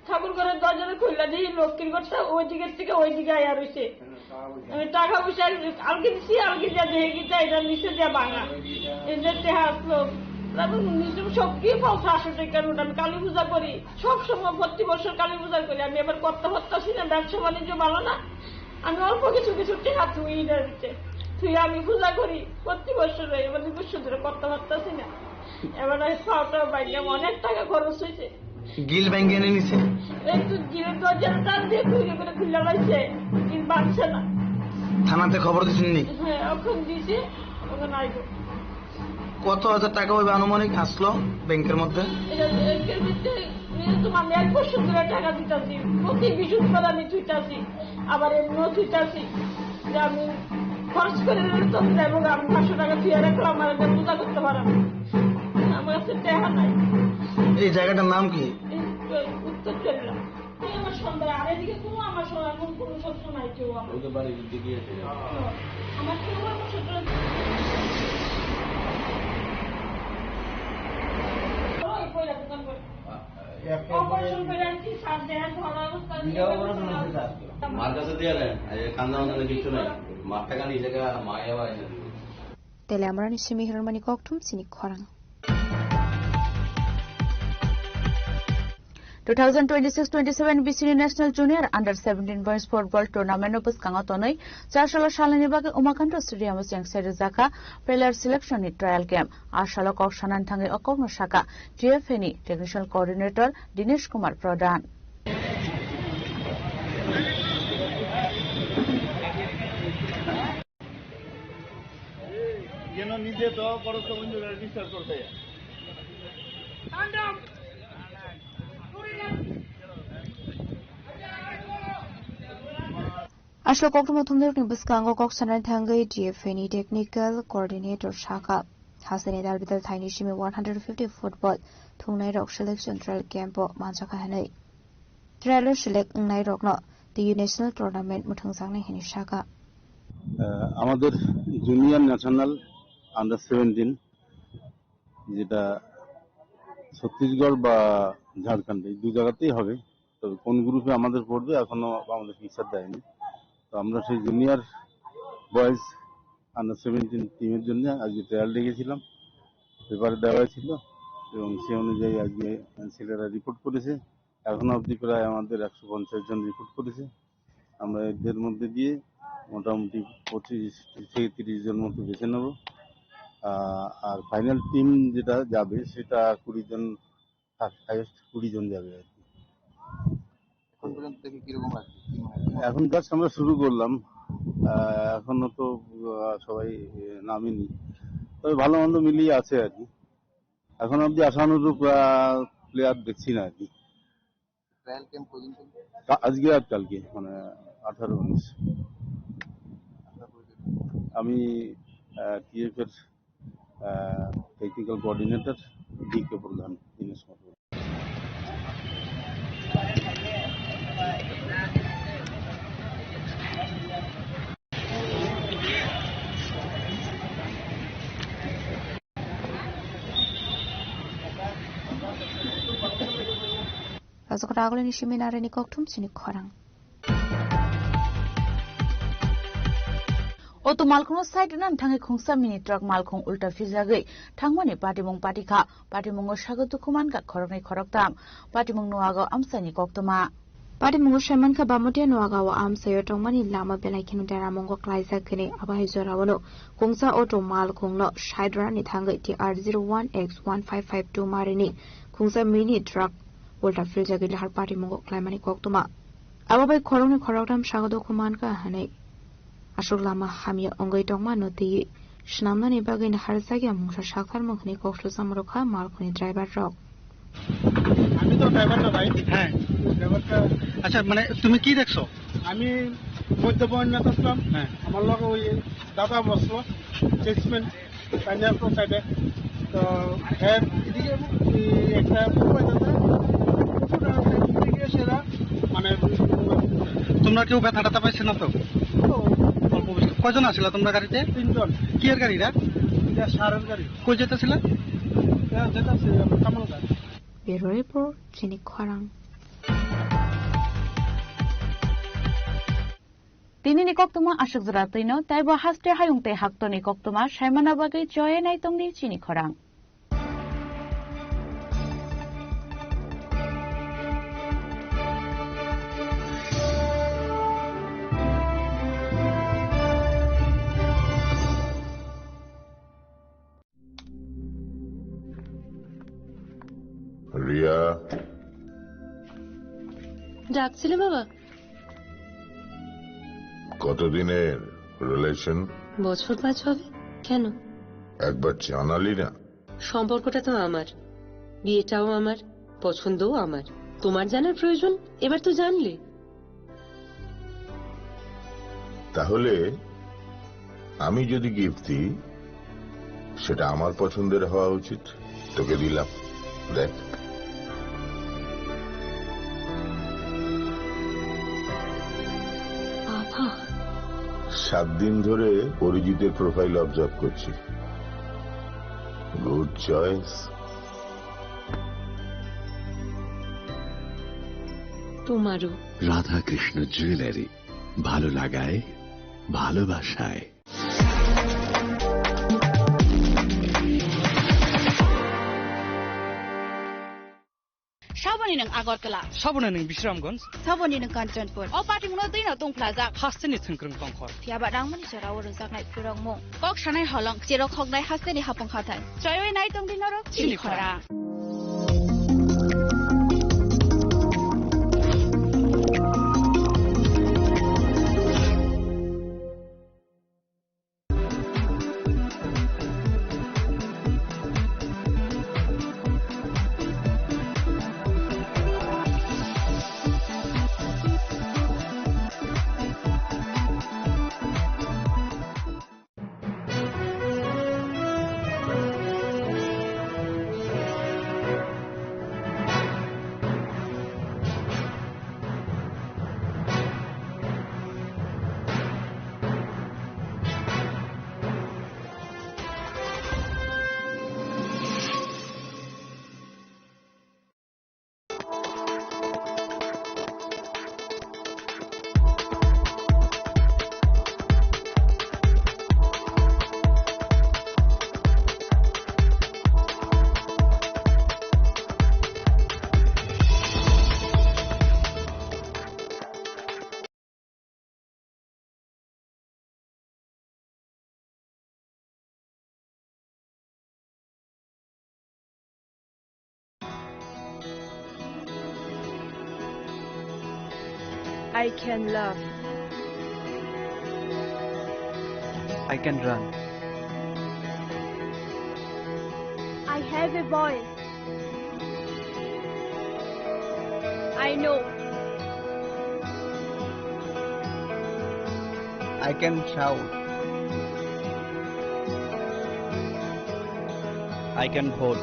ঠাকুর ঘরের দরজাটা খুললা দিই লক্ষ্মীর ঘরটা ওই দিকের থেকে ওই দিকে আয়া রয়েছে। আমি টাকা পয়সা আলগে দিচ্ছি, আলগে যা দেখে গিয়ে এটা নিচে দেওয়া ভাঙা, এই যে টেহা আসলো সব কি পাওয়া 800 টাকার নোট। আমি কালী পূজা করি সবসময়, প্রতি বছর কালী পূজা করি। আমি এবার করতে পারতাছি না, ব্যবসা বাণিজ্য ভালো না, আমি অল্প কিছু কিছু টাকা থুই থুই আমি পূজা করি প্রতি বছর, এবার 2 বছর ধরে করতে পারতাছি না। এবার পাওয়াটা বাইরে অনেক টাকা খরচ হয়েছে। গিল ব্যাংকে এনে নিছে, একটু গিলের দরজাটা টান দিয়ে খুলে করে খুলে লাগছে, গিল বাঁধছে না। থানাতে খবর দিছেননি? হ্যাঁ, ওখান দিয়েছি, ওখানে আইবো। কত হাজার টাকা ওই আনুমানিক আসলো ব্যাংকের মধ্যে? আমি 1 বছর ধরে টাকা দিতেছি, প্রতি বৃহস্পতিবার আমি থুইতাছি, আবার এমনিও থুইতাছি যে আমি খরচ করে তো যাবো। আমি 500 টাকা থুয়ে রাখলাম, আমার এটা পূজা করতে পারলাম, আমার কাছে টাকা নাই। এই জায়গাটার নাম কি? উত্তর চললাম আমার সন্ধ্যা, আর এদিকে কোনো আমার এমন কোনো শত্রু নাই কেউ, আমার আমার কেউ আমার শত্রু। Tele amrani simi hirmani koktum sini khorang. 2026-27 BCN National Junior Under-17 Boys Football Tournament opus kangatonai 4 sala shalani bage Umakanto Stadium Youngside Zaka player selection ni trial camp Ashala kok shanan thangai okokno shaka GFNI Technical Coordinator Dinesh Kumar Pradhan. যেন নিজে তো পরস্ত বন্ধুরা research করতে Ashlo koktum othumder ni buskango kok sanan thangai GFNI Technical Coordinator Shaka Hasani dalbital thaini shimi 150 football thungnai rok selection trial camp manjaka hanai trial select ngai rok no the national tournament muthang sangnai hini Shaka আমাদের junior national under 17 যেটা ছত্তিশগড় বা ঝাড়খণ্ড এই 2 জায়গাতেই হবে। তবে কোন গ্রুপে আমাদের পড়বে এখনো আমাদের ফিক্সার দেয়নি। তো আমরা সেই জুনিয়র বয়েজ আন্ডার 17 টিমের জন্য আজকে ট্রায়াল ডেকেছিলাম, পেপারে দেওয়া ছিল এবং সেই অনুযায়ী আজকে ছেলেরা রিপোর্ট করেছে। এখনো অবধি প্রায় আমাদের 150 জন রিপোর্ট করেছে। আমরা এদের মধ্যে দিয়ে মোটামুটি 25 থেকে 30 জন মতো বেছে নেব। আর ফাইনাল টিম যেটা যাবে সেটা 20 জন, হাইয়েস্ট 20 জন যাবে আর কি। এখন পর্যন্ত দেখি কিরকম আছে? এখন জাস্ট আমরা শুরু করলাম, এখনো তো সবাই নামেনি, তবে ভালো মন্দ মিলিয়ে আছে আর কি। এখন অব্দি আশানুরূপ প্লেয়ার দেখছি না আর কি। ট্রায়াল ক্যাম্প পর্যন্ত আজকে আর কালকে মানে 18-19। আমি টিএফ এর টেকনিক্যাল কোঅর্ডিনেটর ডিকে প্রধান Dinesh Kumar. Azokra agole ni shimi narani koktum sini khorang Oto malkhung side nan thangai khungsa mini truck malkhung ulta fijagai thangmani patimong patikha patimong sagatu khuman ka khoroknai khoroktam patimong nuago amsani koktoma Patimong shaman ka bamotia nuaga wa amsayo tongmani lama belai khinu dara mongo klaisa khine abai jorawano kungsa auto malkhung no shaidra ni thangai TR01X1552 marini kungsa mini truck ulta fijagai lahar patimong klaimani koktoma ababai khoroknai khoroktam sagatu khuman ka hanai Ashok lama hamia ongai tongma noti shnamnani bagin harsagya mungsa shakar mukhni kokslo samrokha malkhuni driver rok আমি তো ড্রাইভারটা ভাই। হ্যাঁ ড্রাইভারটা। আচ্ছা মানে তুমি কি দেখছো? আমি মধ্যপয়েন্ট আসলাম, আমার লগে ওই দাদা বসলো চেসম্যান পাঞ্জাব সাইডে তো এদিকে একটা সেরা মানে তোমরা কেউ ব্যথা টাথা পাইছে না তো? অল্প বেশি। কয়জন আসলে তোমরা গাড়িতে? 3 জন। কি এর গাড়িটা? এটা সারের গাড়ি। কই যেতেছিল? যেতেছে Kamalganj. Bureau Report, Chinik Khwarang. Tini ni koktuma ashuk zratino, taibo haste hayung te hakto ni koktuma, shaimana bagai joye nai tong ni Chinik Khwarang. Riya, ডাকছিলে বাবা? কতদিনের রিলেশন? বছর 5 হবে। কেন? একবার জানালি না? সম্পর্কটা তো আমার, বিয়েটাও আমার, পছন্দও আমার। তোমার জানার প্রয়োজন এবার তো জানলে। তাহলে আমি যদি গিফট দিই সেটা আমার পছন্দের হওয়া উচিত। তোকে দিলাম, দেখ। বাবা, 7 দিন ধরে অরিজিতের প্রোফাইল অবজার্ভ করছি। Good choice. তোমারও। রাধাকৃষ্ণ জুয়েলারি, ভালো লাগায় ভালোবাসায়। Saboni nang Agartala. Saboni nang Bishramganj. Saboni nang Kanchanpur. O parting no dino tong plaza. Hasteni thungkrung tongkhor. Fiaba rangmani jara worojak nai purang mo. Kok sanai holong jero khognai hasteni hapong khathai. Joyoi nai tong dino ro Chinik Khwarang. I can love. I can run. I have a voice. I know. I can shout. I can hold.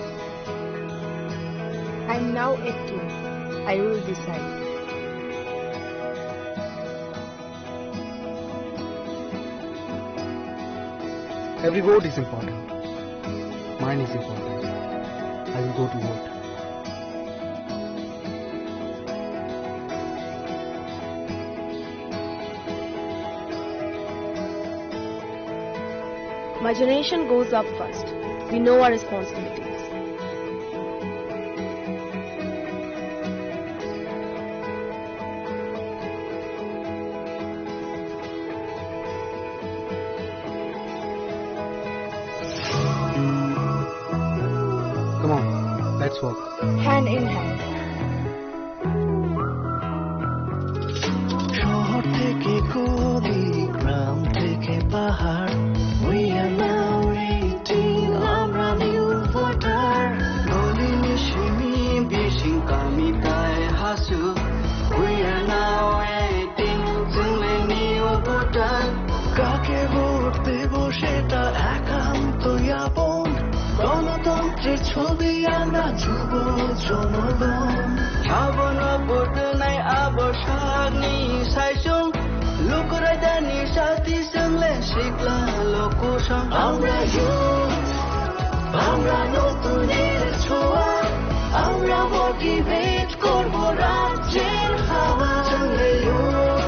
I'm now 18. I will decide. Every vote is important. Mine is important. I will go to vote. My generation goes up first. We know our responsibilities. Come on, let's walk. Hand in hand. শহর থেকে গলি, গ্রাম থেকে পাহাড়, we are now 18, আমরা new voter. গলি নিশিমি বিশিং কামিতায় হাসু, we are now 18, जोंले new voter. কাকে ভোট দেব সেটা একান্তই রাজ্যের ছবি আমরা যুব জনগণ Habon abot nai abosani saisung lukurai dani sati sangle shikla lokosang আমরা youth আমরা নতুনের ছোঁয়া আমরা মোটিভেট করব রাজ্যের হাওয়া Changle youth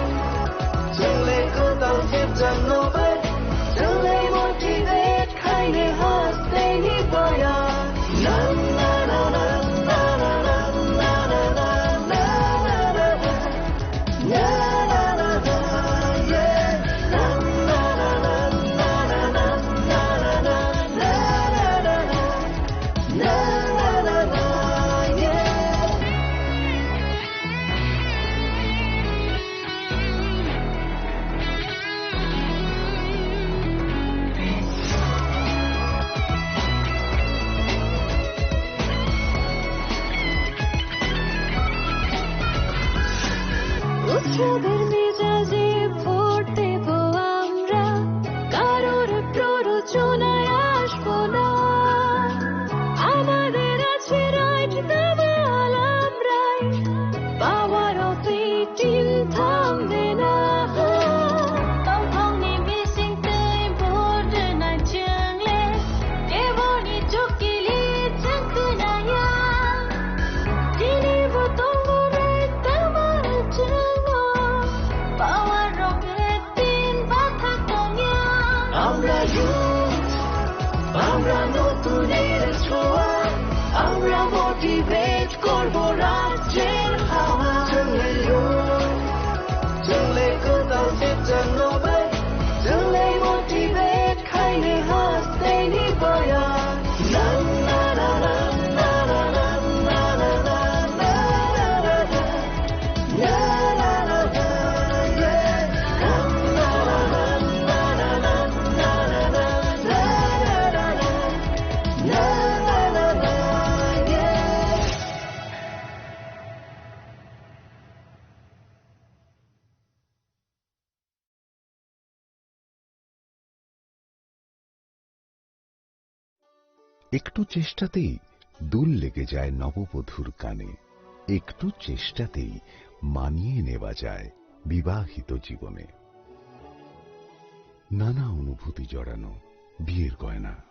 changle kodal sipjano bai চলে মোটিভেট খাইলে হাসতে নিবয়া না না না না না না না না না না না না না না না yeah na na na na na na na na na na na na na yeah উৎসবের মেজাজে ভোট দেব আমরা কারোর প্ররোচনায় আসবো না আমাদের আছে রাইট দেওয়াল আমরাই পাওয়ার অফ 18 থামবে না তখনই মিসিং তাই ভোট না চাংলে দেবনি চকিলি চাকুনায়া তিনি বতঙ্গরে তামার চাঙ্গা পাওয়ার অফ 18 বাধা কমিয়া আমরা youth আমরা নতুনের ছোঁয়া আমরা মোটিভেট করব রাজ্যের হাওয়া Changle youth changle kodal sipjano bai চলে মোটিভেট খাইলে হাসতে নিবয়া না না না না না না না না না না না না না না না yeah na na na na na na na na na na na na na yeah একটু চেষ্টাতেই দুল লেগে যায় নববধূর কানে, একটু চেষ্টাতেই মানিয়ে নেওয়া যায় বিবাহিত জীবনে। নানা অনুভূতি জড়ানো বিয়ের গয়না।